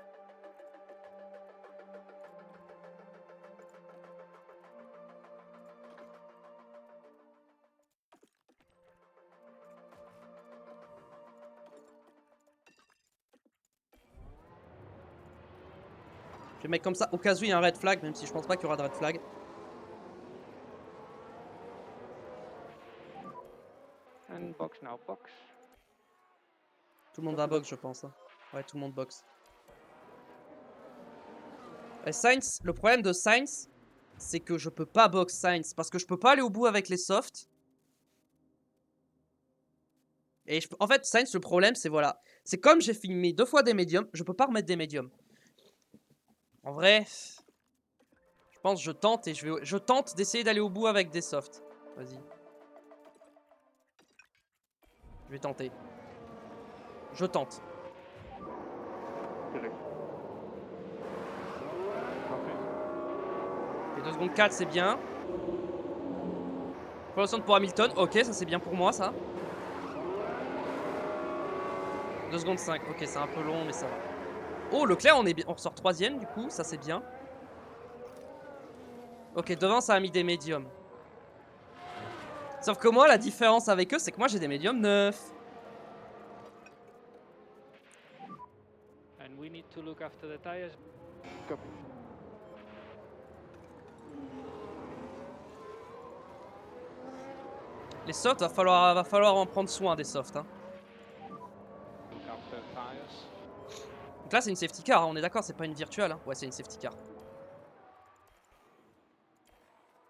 Je vais mettre comme ça, au cas où il y a un red flag, même si je pense pas qu'il y aura de red flag. And box now, box. Tout le monde va box, je pense. Hein. Ouais, tout le monde box. Et Sainz, le problème de Sainz, c'est que je peux pas box Sainz parce que je peux pas aller au bout avec les softs. Et en fait, Sainz, le problème, c'est voilà. C'est comme j'ai filmé 2 fois des médiums, je peux pas remettre des médiums. En vrai, je pense que je tente et je tente d'essayer d'aller au bout avec des softs. Vas-y. Je vais tenter. Je tente. Et 2 secondes 4, c'est bien. Pour pour Hamilton. Ok, ça c'est bien pour moi, ça. 2 secondes 5. Ok, c'est un peu long, mais ça va. Oh, Leclerc, on ressort 3ème, du coup. Ça, c'est bien. Ok, devant, ça a mis des médiums. Sauf que moi, la différence avec eux, c'est que moi, j'ai des médiums 9. And we need to look after the tires. Copy. Les softs, va falloir en prendre soin des softs. Hein. Look after tires. Donc là, c'est une safety car, hein, on est d'accord, c'est pas une virtuelle. Hein. Ouais, c'est une safety car.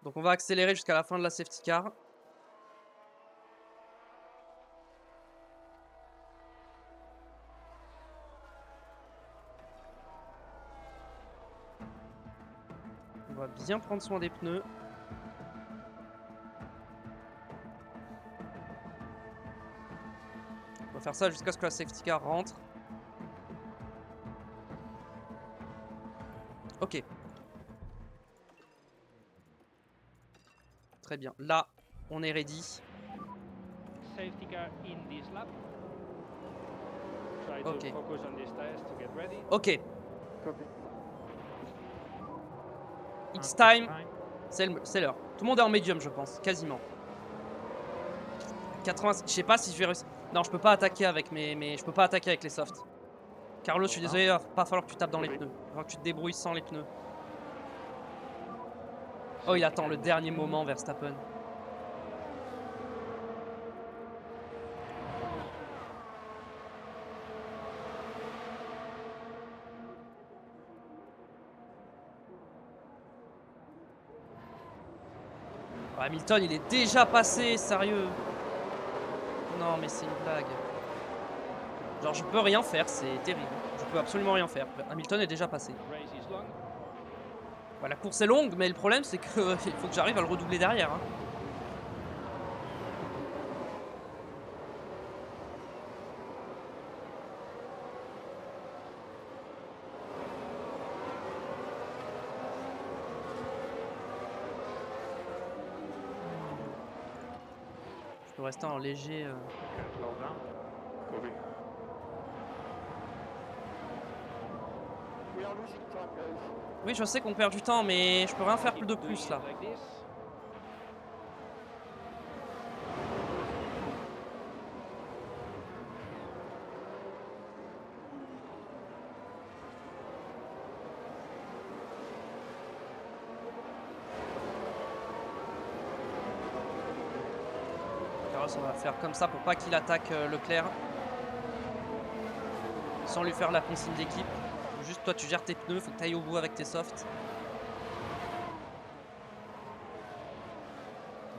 Donc on va accélérer jusqu'à la fin de la safety car. On va bien prendre soin des pneus. On va faire ça jusqu'à ce que la safety car rentre. Ok. Très bien. Là, on est ready. Safety car in this lap. Try Okay. to focus on these tires to get ready. Ok. Copy. It's time. C'est l'heure. Tout le monde est en médium, je pense. Quasiment. 80. Je sais pas si je vais réussir. Non, je peux pas attaquer avec je peux pas attaquer avec les softs. Carlos, je suis désolé, il va pas falloir que tu tapes dans les pneus. Il va falloir que tu te débrouilles sans les pneus. Oh, il attend le dernier moment, Verstappen. Oh, Hamilton, il est déjà passé, sérieux. Non, mais c'est une blague. Genre, je peux rien faire, c'est terrible. Je peux peux absolument rien faire. Hamilton est déjà passé. The race is long. Ouais, la course est longue, mais le problème c'est que il faut que j'arrive à le redoubler derrière. Hein. Je peux rester en léger. Okay, slow down. Copy. We are losing time, guys. Oui, je sais qu'on perd du temps, mais je peux rien faire plus Keep de doing plus it là. like this. On va faire comme ça pour pas qu'il attaque Leclerc. Sans lui faire la consigne d'équipe. Juste toi tu gères tes pneus, faut que tu ailles au bout avec tes softs.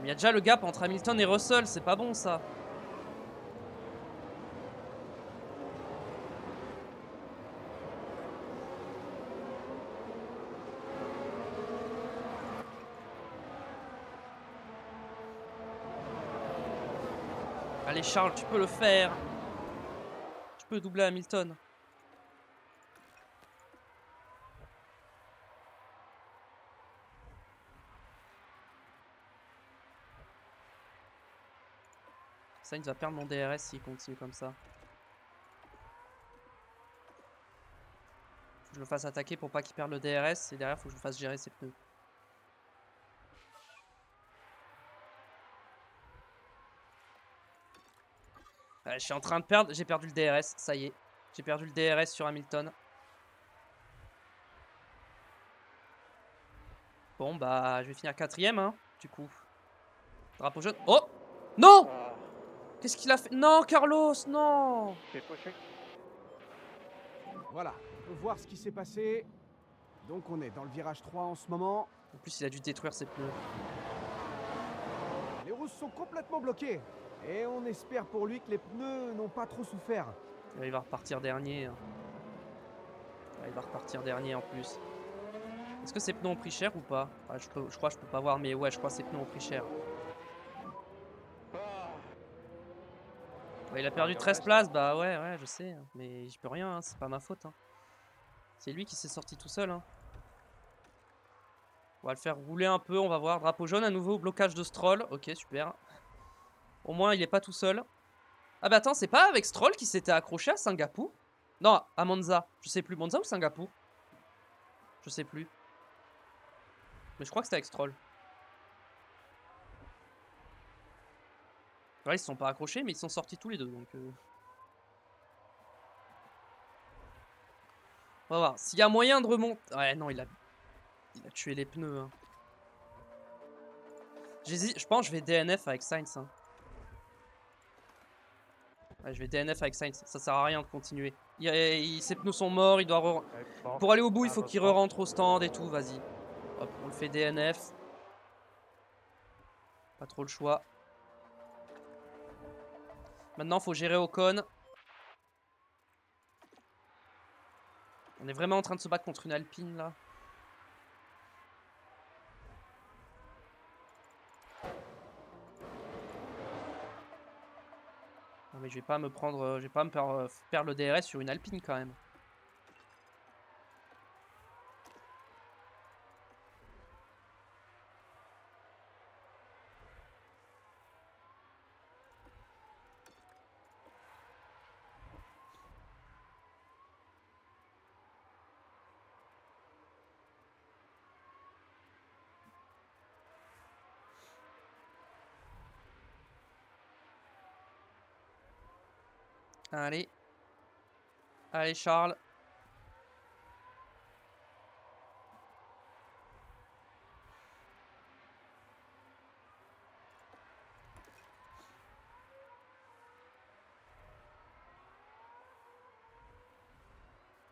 Mais il y a déjà le gap entre Hamilton et Russell, c'est pas bon ça. Allez Charles, tu peux le faire. Tu peux doubler Hamilton. Sainz va perdre mon DRS s'il continue comme ça. Faut que je le fasse attaquer pour pas qu'il perde le DRS et derrière faut que je le fasse gérer ses pneus. Je suis en train de perdre, j'ai perdu le DRS, ça y est. J'ai perdu le DRS sur Hamilton. Bon bah je vais finir 4ème hein, du coup. Drapeau jaune. Oh non. Qu'est-ce qu'il a fait? Non Carlos, non. Keep pushing. Voilà, on peut voir ce qui s'est passé. Donc on est dans le virage 3 en ce moment. En plus il a dû détruire ses pneus. Les roues sont complètement bloquées. Et on espère pour lui que les pneus n'ont pas trop souffert. Il va repartir dernier. Il va repartir dernier en plus. Est-ce que ses pneus ont pris cher ou pas? Je crois que je peux pas voir, mais ouais, je crois que ses pneus ont pris cher. Ouais, il a perdu 13 places, bah ouais, je sais. Mais j'y peux rien, hein, c'est pas ma faute. Hein. C'est lui qui s'est sorti tout seul. Hein. On va le faire rouler un peu, on va voir. Drapeau jaune à nouveau, blocage de Stroll. Ok, super. Au moins, il est pas tout seul. Ah bah attends, c'est pas avec Stroll qui s'était accroché à Singapour? Non, à Monza. Je sais plus, Monza ou Singapour? Je sais plus. Mais je crois que c'était avec Stroll. Ouais, ils se sont pas accrochés, mais ils sont sortis tous les deux. Donc, on va voir. S'il y a moyen de remonter... Ouais, non, il a tué les pneus. Hein. J'hésite, je pense que je vais DNF avec Sainz. Hein. Ouais, je vais DNF avec Sainz. Ça sert à rien de continuer. Ses pneus sont morts, il doit... Okay, bon. Pour aller au bout, il faut That's qu'il bon. re-rentre au stand et tout, vas-y. Hop, on le fait DNF. Pas trop le choix. Maintenant, faut gérer Ocon. On est vraiment en train de se battre contre une Alpine, là. Non, mais je vais pas me prendre... je vais pas me perdre le DRS sur une Alpine, quand même. Allez. Allez, Charles.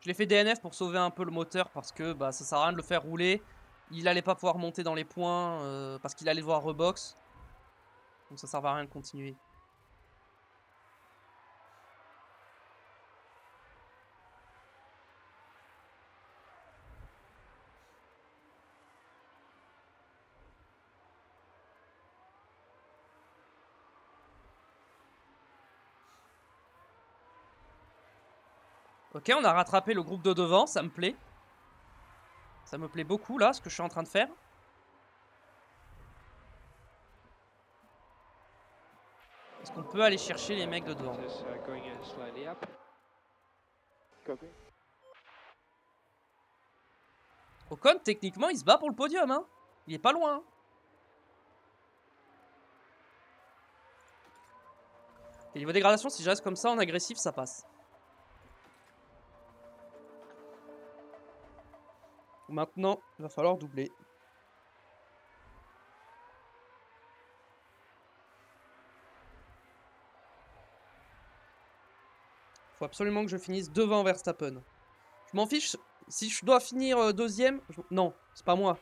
Je l'ai fait DNF pour sauver un peu le moteur parce que bah, ça sert à rien de le faire rouler. Il allait pas pouvoir monter dans les points parce qu'il allait devoir rebox. Donc ça sert à rien de continuer. Ok, on a rattrapé le groupe de devant, ça me plaît. Ça me plaît beaucoup là, ce que je suis en train de faire. Est-ce qu'on peut aller chercher les mecs de devant? Just going slightly up. Copy. Ocon, techniquement, il se bat pour le podium, hein. Il est pas loin. Hein. Et niveau dégradation, si je reste comme ça en agressif, ça passe. Maintenant, il va falloir doubler. Faut absolument que je finisse devant Verstappen. Je m'en fiche. Si je dois finir deuxième... Non, c'est pas moi.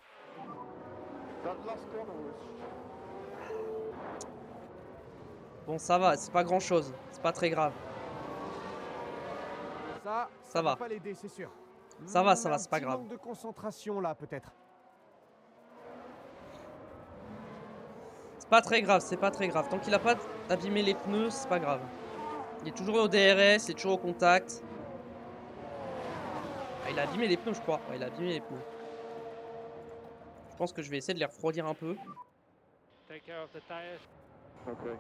That last corner was Bon, ça va, c'est pas grand chose. C'est pas très grave. Ça va. Pas l'aider, c'est sûr. Ça va, c'est pas Un petit grave. manque de concentration là, peut-être. C'est pas très grave, c'est pas très grave. Tant qu'il a pas abîmé les pneus, c'est pas grave. Il est toujours au DRS, il est toujours au contact. Ah, il a abîmé les pneus, je crois. Ouais, il a abîmé les pneus. Je pense que je vais essayer de les refroidir un peu. Take care of the tires. okay.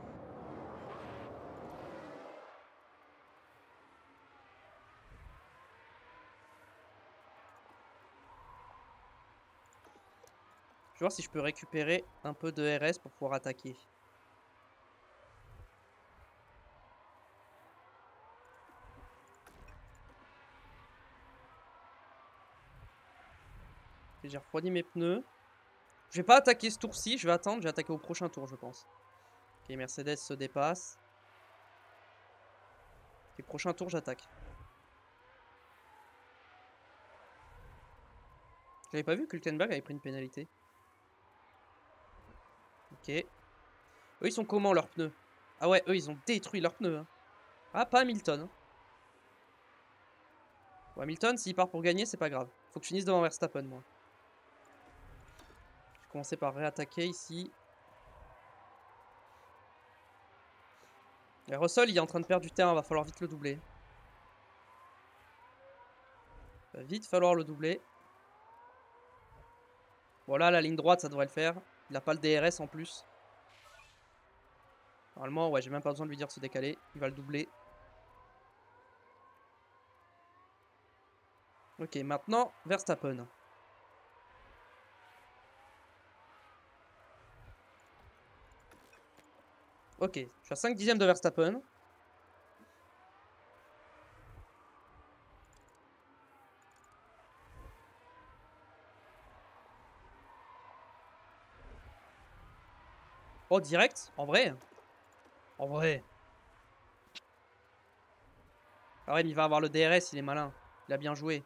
Je vais voir si je peux récupérer un peu de RS pour pouvoir attaquer. J'ai refroidi mes pneus. Je vais pas attaquer ce tour-ci, je vais attendre, je vais attaquer au prochain tour, je pense. Ok, Mercedes se dépasse. Et prochain tour, j'attaque. J'avais pas vu que Hülkenberg avait pris une pénalité. Ok. Eux, ils sont comment leurs pneus? Ah ouais, eux, ils ont détruit leurs pneus. Hein. Ah, pas Hamilton. Hein. Bon, Hamilton, s'il part pour gagner, c'est pas grave. Faut que je finisse devant Verstappen, moi. Je vais commencer par réattaquer ici. Et Russell, il est en train de perdre du terrain, va falloir vite le doubler. Va vite falloir le doubler. Voilà, la ligne droite, ça devrait le faire. Il a pas le DRS en plus. Normalement, ouais, j'ai même pas besoin de lui dire de se décaler. Il va le doubler. Ok, maintenant, Verstappen. Ok, je suis à 5 dixièmes de Verstappen. Oh, direct? En vrai? En vrai. Ah ouais, mais il va avoir le DRS, il est malin. Il a bien joué.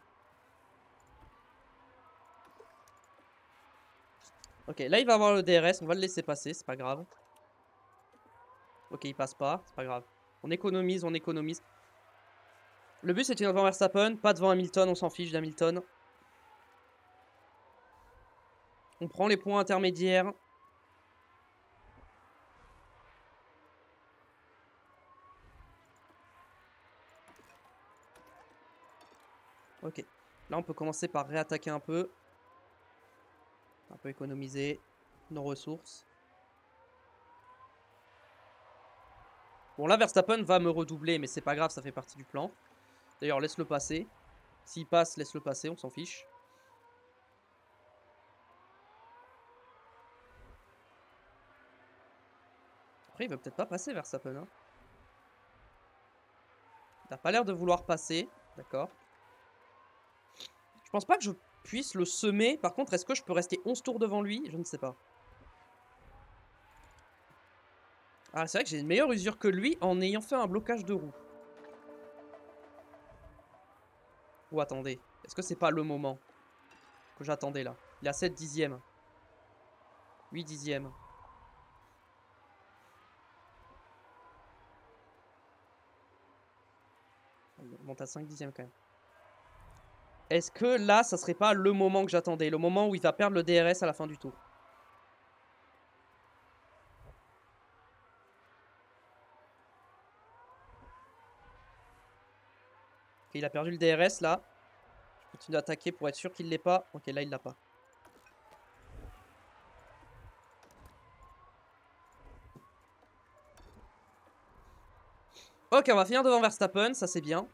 Ok, là il va avoir le DRS, on va le laisser passer, c'est pas grave. Ok, il passe pas, c'est pas grave. On économise, on économise. Le but c'était devant Verstappen, pas devant Hamilton, on s'en fiche d'Hamilton. On prend les points intermédiaires. Ok, là on peut commencer par réattaquer un peu. Un peu économiser nos ressources. Bon là Verstappen va me redoubler, mais c'est pas grave, ça fait partie du plan. D'ailleurs laisse-le passer. S'il passe, laisse-le passer, on s'en fiche. Après il veut peut-être pas passer Verstappen. Hein. Il a pas l'air de vouloir passer, d'accord. Je pense pas que je puisse le semer. Par contre, est-ce que je peux rester 11 tours devant lui? Je ne sais pas. Ah, c'est vrai que j'ai une meilleure usure que lui en ayant fait un blocage de roue. Ou attendez, est-ce que c'est pas le moment que j'attendais là? Il a 7 dixièmes. 8 dixièmes. Il monte à 5 dixièmes quand même. Est-ce que là, ça serait pas le moment que j'attendais? Le moment où il va perdre le DRS à la fin du tour? Ok, Il a perdu le DRS là. Je continue d'attaquer pour être sûr qu'il l'ait pas. Ok, là il l'a pas. Ok, on va finir devant Verstappen, ça c'est bien.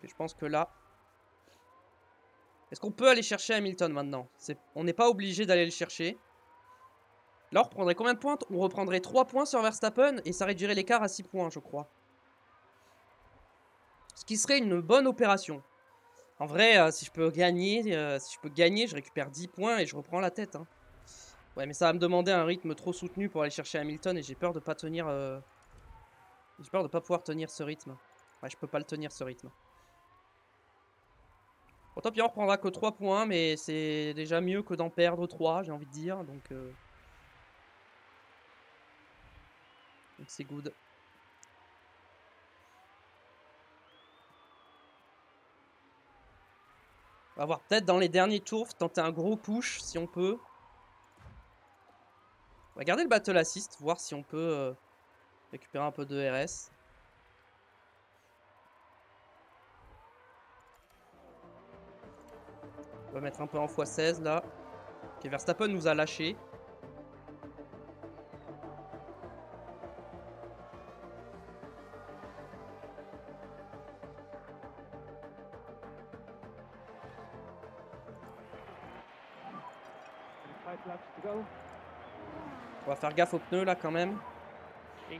Et je pense que là... Est-ce qu'on peut aller chercher Hamilton maintenant? On n'est pas obligé d'aller le chercher. Là, on reprendrait combien de points? On reprendrait 3 points sur Verstappen et ça réduirait l'écart à 6 points, je crois. Ce qui serait une bonne opération. En vrai, si je peux gagner, je récupère 10 points et je reprends la tête. Hein. Ouais, mais ça va me demander un rythme trop soutenu pour aller chercher Hamilton et j'ai peur de pas tenir... J'ai peur de pas pouvoir tenir ce rythme. Ouais, je peux pas le tenir ce rythme. Bon, tant pis, on reprendra que 3 points, mais c'est déjà mieux que d'en perdre 3, j'ai envie de dire. Donc c'est good. On va voir peut-être dans les derniers tours, tenter un gros push si on peut. On va garder le battle assist, voir si on peut récupérer un peu de RS. On va mettre un peu en x16 là. Ok, Verstappen nous a lâché. On va faire gaffe aux pneus là quand même. On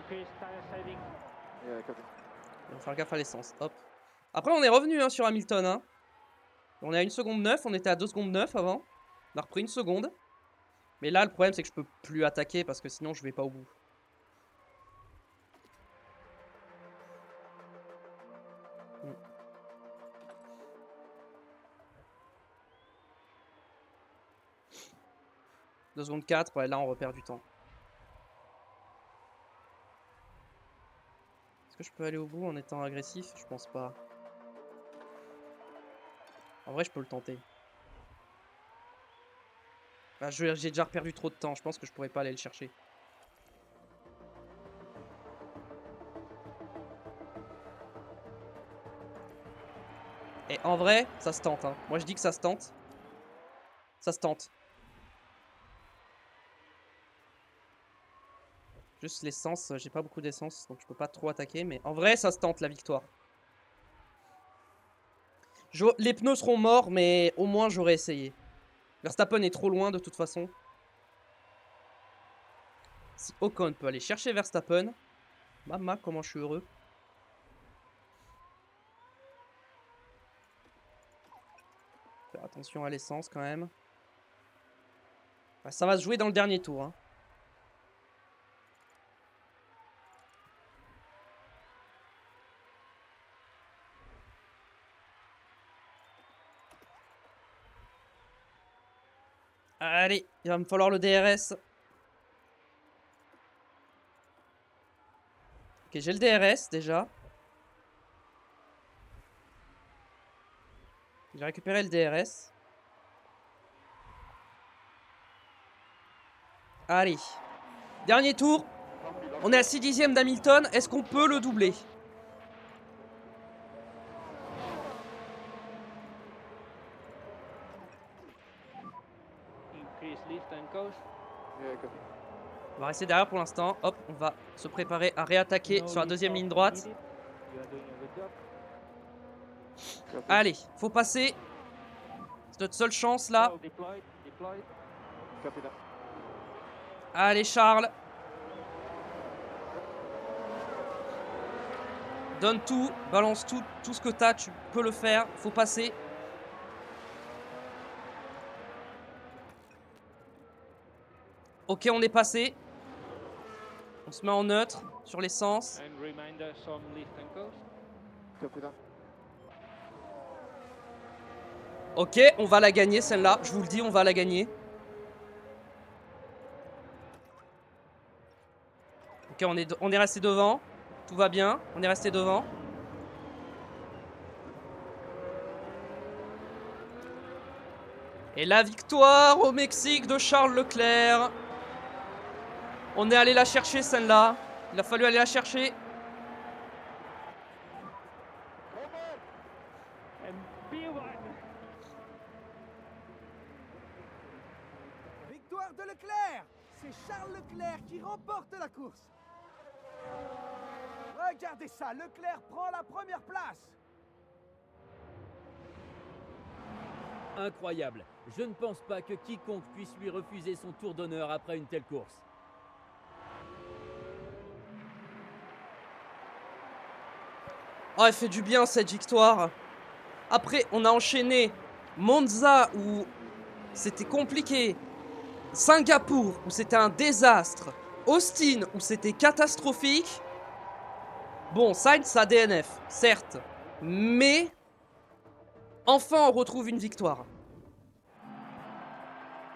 va faire gaffe à l'essence. Hop. Après on est revenu hein, sur Hamilton. Hein. On est à 1 seconde 9. On était à 2 secondes 9 avant. On a repris 1 seconde. Mais là le problème c'est que je peux plus attaquer parce que sinon je vais pas au bout. Hmm. 2 secondes 4. Ouais, là on repère du temps. Est-ce que je peux aller au bout en étant agressif? Je pense pas. En vrai, je peux le tenter. Bah, j'ai déjà perdu trop de temps. Je pense que je pourrais pas aller le chercher. Et en vrai, ça se tente. Hein. Moi, je dis que ça se tente. Ça se tente. Juste l'essence. J'ai pas beaucoup d'essence, donc je peux pas trop attaquer. Mais en vrai, ça se tente la victoire. Les pneus seront morts, mais au moins j'aurais essayé. Verstappen est trop loin de toute façon. Si Ocon peut aller chercher Verstappen. Mama, comment je suis heureux. Faire attention à l'essence quand même. Ça va se jouer dans le dernier tour. Hein. Allez, il va me falloir le DRS. Ok, j'ai le DRS déjà. J'ai récupéré le DRS. Allez. Dernier tour. On est à 6 dixièmes d'Hamilton. Est-ce qu'on peut le doubler? On va rester derrière pour l'instant. Hop, on va se préparer à réattaquer sur la deuxième ligne droite. Allez, faut passer. C'est notre seule chance là. Allez Charles. Donne tout, balance tout ce que t'as, tu peux le faire, faut passer. Ok, on est passé. On se met en neutre sur l'essence. Ok, on va la gagner celle-là, je vous le dis, on va la gagner. Ok, on est resté devant. Tout va bien, on est resté devant. Et la victoire au Mexique de Charles Leclerc. On est allé la chercher celle-là. Il a fallu aller la chercher. And P1. Victoire de Leclerc. C'est Charles Leclerc qui remporte la course. Regardez ça, Leclerc prend la première place. Incroyable. Je ne pense pas que quiconque puisse lui refuser son tour d'honneur après une telle course. Oh, elle fait du bien cette victoire. Après, on a enchaîné Monza où c'était compliqué. Singapour où c'était un désastre. Austin où c'était catastrophique. Bon, Sainz, ça DNF, certes. Mais enfin, on retrouve une victoire.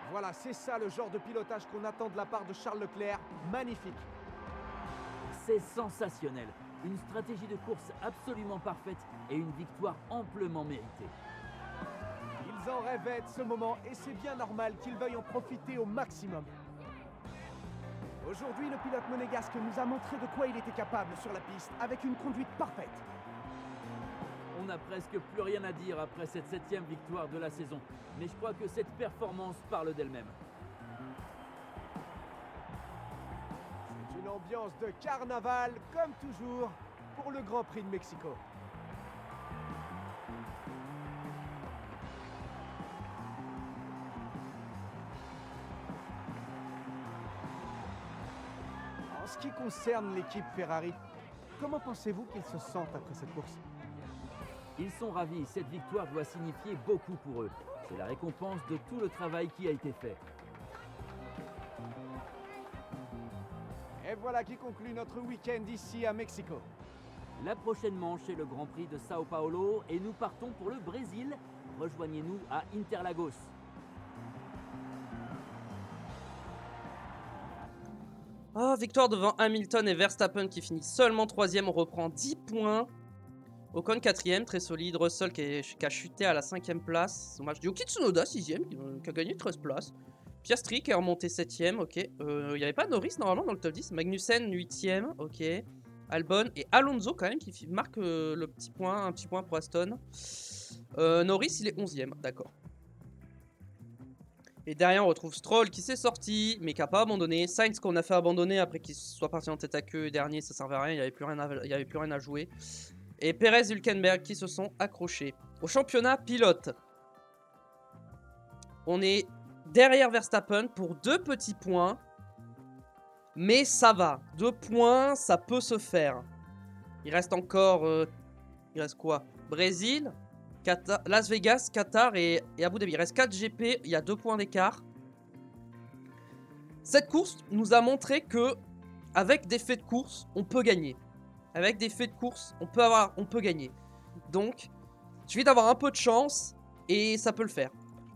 Voilà, c'est ça le genre de pilotage qu'on attend de la part de Charles Leclerc. Magnifique. C'est sensationnel. Une stratégie de course absolument parfaite et une victoire amplement méritée. Ils en rêvaient de ce moment et c'est bien normal qu'ils veuillent en profiter au maximum. Aujourd'hui, le pilote monégasque nous a montré de quoi il était capable sur la piste avec une conduite parfaite. On n'a presque plus rien à dire après cette 7e victoire de la saison. Mais je crois que cette performance parle d'elle-même. C'est une ambiance de carnaval, comme toujours, pour le Grand Prix de Mexico. En ce qui concerne l'équipe Ferrari, comment pensez-vous qu'ils se sentent après cette course? Ils sont ravis, cette victoire doit signifier beaucoup pour eux. C'est la récompense de tout le travail qui a été fait. Et voilà qui conclut notre week-end ici à Mexico. La prochaine manche est le Grand Prix de Sao Paulo et nous partons pour le Brésil. Rejoignez-nous à Interlagos. Ah, victoire devant Hamilton et Verstappen qui finit seulement 3ème. On reprend 10 points. Ocon 4ème, très solide. Russell qui a chuté à la 5ème place. Dommage. Yuki Tsunoda 6ème qui a gagné 13 places. Piastri qui est remonté 7ème, ok. Il n'y avait pas Norris normalement dans le top 10. Magnussen 8ème, ok. Albon et Alonso quand même qui marque un petit point pour Aston. Norris il est 11ème, d'accord. Et derrière on retrouve Stroll qui s'est sorti mais qui n'a pas abandonné. Sainz qu'on a fait abandonner après qu'il soit parti en tête à queue dernier, ça servait à rien, il n'y avait plus rien à jouer. Et Perez et Hülkenberg qui se sont accrochés. Au championnat pilote, on est derrière Verstappen pour 2 petits points. Mais ça va. 2 points, ça peut se faire. Il reste encore... il reste quoi? Brésil, Qatar, Las Vegas, Qatar et Abu Dhabi. Il reste 4 GP, il y a 2 points d'écart. Cette course nous a montré que avec des faits de course, on peut gagner. Avec des faits de course, on peut gagner. Donc, il suffit d'avoir un peu de chance et ça peut le faire.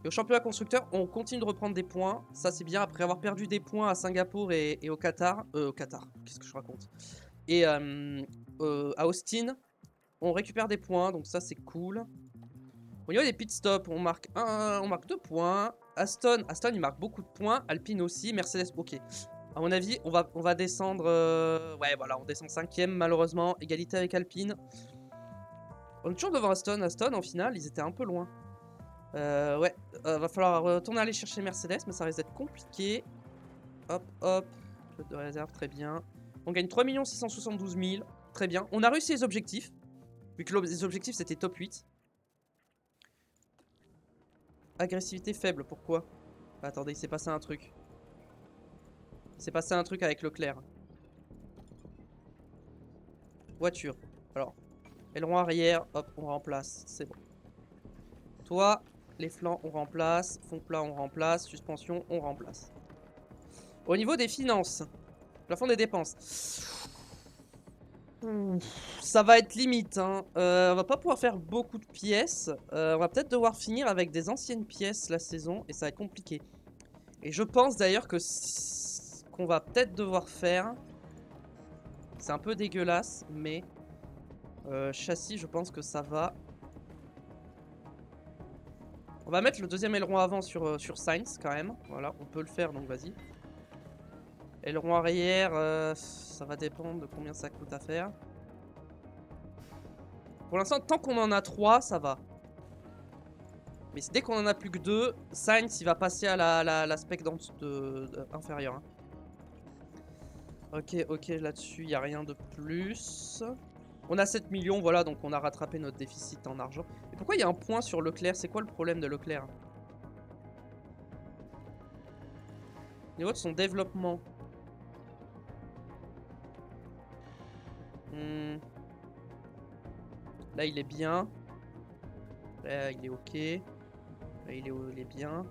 Et au championnat constructeur, on continue de reprendre des points. Ça, c'est bien. Après avoir perdu des points à Singapour et au Qatar. Qu'est-ce que je raconte? Et à Austin, on récupère des points. Donc ça, c'est cool. Au niveau des pit stops, on marque 2 points. Aston, il marque beaucoup de points. Alpine aussi. Mercedes, ok. À mon avis, on va descendre... ouais, voilà, on descend 5ème, malheureusement. Égalité avec Alpine. On est toujours devant Aston. Aston, en finale, ils étaient un peu loin. Ouais, va falloir retourner aller chercher Mercedes, mais ça risque d'être compliqué. Hop, hop. Pilote de réserve, très bien. On gagne 3 672 000. Très bien. On a réussi les objectifs. Vu que les objectifs, c'était top 8. Agressivité faible, pourquoi? Attendez, il s'est passé un truc. Il s'est passé un truc avec Leclerc. Voiture. Alors, aileron arrière, hop, on remplace. C'est bon. Toi, les flancs, on remplace. Fond plat, on remplace. Suspension, on remplace. Au niveau des finances, plafond des dépenses. Ça va être limite. Hein. On va pas pouvoir faire beaucoup de pièces. On va peut-être devoir finir avec des anciennes pièces la saison. Et ça va être compliqué. Et je pense d'ailleurs que ce qu'on va peut-être devoir faire... C'est un peu dégueulasse, mais... châssis, je pense que ça va... On va mettre le deuxième aileron avant sur Sainz quand même. Voilà, on peut le faire, donc vas-y. Aileron arrière, ça va dépendre de combien ça coûte à faire. Pour l'instant, tant qu'on en a 3, ça va. Mais dès qu'on en a plus que 2, Sainz il va passer à la spec inférieure. Hein. Ok, là-dessus, il n'y a rien de plus. On a 7 millions, voilà, donc on a rattrapé notre déficit en argent. Et pourquoi il y a un point sur Leclerc? C'est quoi le problème de Leclerc? Au niveau de son développement. Là, il est bien. Là, il est ok. Là, il est bien.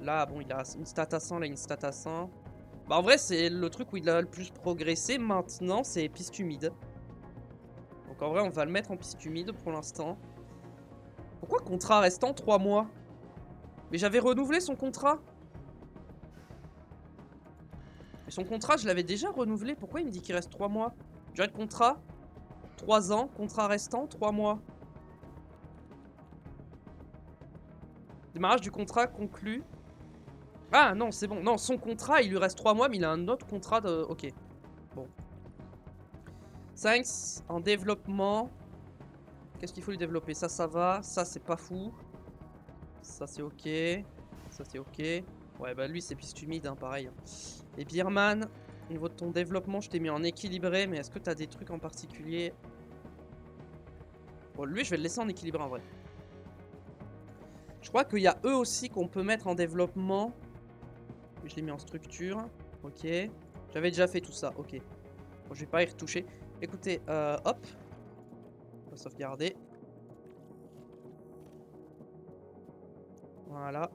Là, bon, il a une stat à 100, là, une stat à 100. Bah, en vrai, c'est le truc où il a le plus progressé maintenant, c'est piste humide. Donc, en vrai, on va le mettre en piste humide pour l'instant. Pourquoi contrat restant 3 mois? Mais j'avais renouvelé son contrat. Mais son contrat, je l'avais déjà renouvelé. Pourquoi il me dit qu'il reste 3 mois? Durée de contrat 3 ans. Contrat restant 3 mois. Démarrage du contrat conclu. Ah non, c'est bon. Non, son contrat, il lui reste 3 mois, mais il a un autre contrat de... Ok. Bon. Sainz en développement. Qu'est-ce qu'il faut lui développer? Ça va. Ça, c'est pas fou. Ça, c'est ok. Ça, c'est ok. Ouais, bah lui, c'est piste humide, hein, pareil. Et Bierman, au niveau de ton développement, je t'ai mis en équilibré, mais est-ce que t'as des trucs en particulier? Bon, lui, je vais le laisser en équilibré, en vrai. Je crois qu'il y a eux aussi qu'on peut mettre en développement. Je l'ai mis en structure. Ok. J'avais déjà fait tout ça. Ok. Bon, je vais pas y retoucher. Écoutez, hop. On va sauvegarder. Voilà.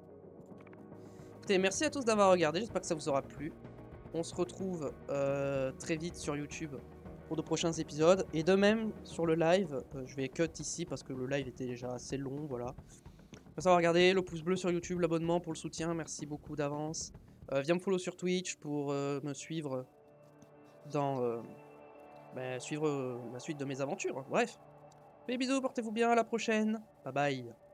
Écoutez, merci à tous d'avoir regardé. J'espère que ça vous aura plu. On se retrouve très vite sur YouTube pour de prochains épisodes. Et de même, sur le live, je vais cut ici parce que le live était déjà assez long. Voilà. Merci d'avoir regardé. Le pouce bleu sur YouTube, l'abonnement pour le soutien. Merci beaucoup d'avance. Viens me follow sur Twitch pour me suivre dans suivre la suite de mes aventures. Bref. Mes bisous, portez-vous bien, à la prochaine. Bye bye.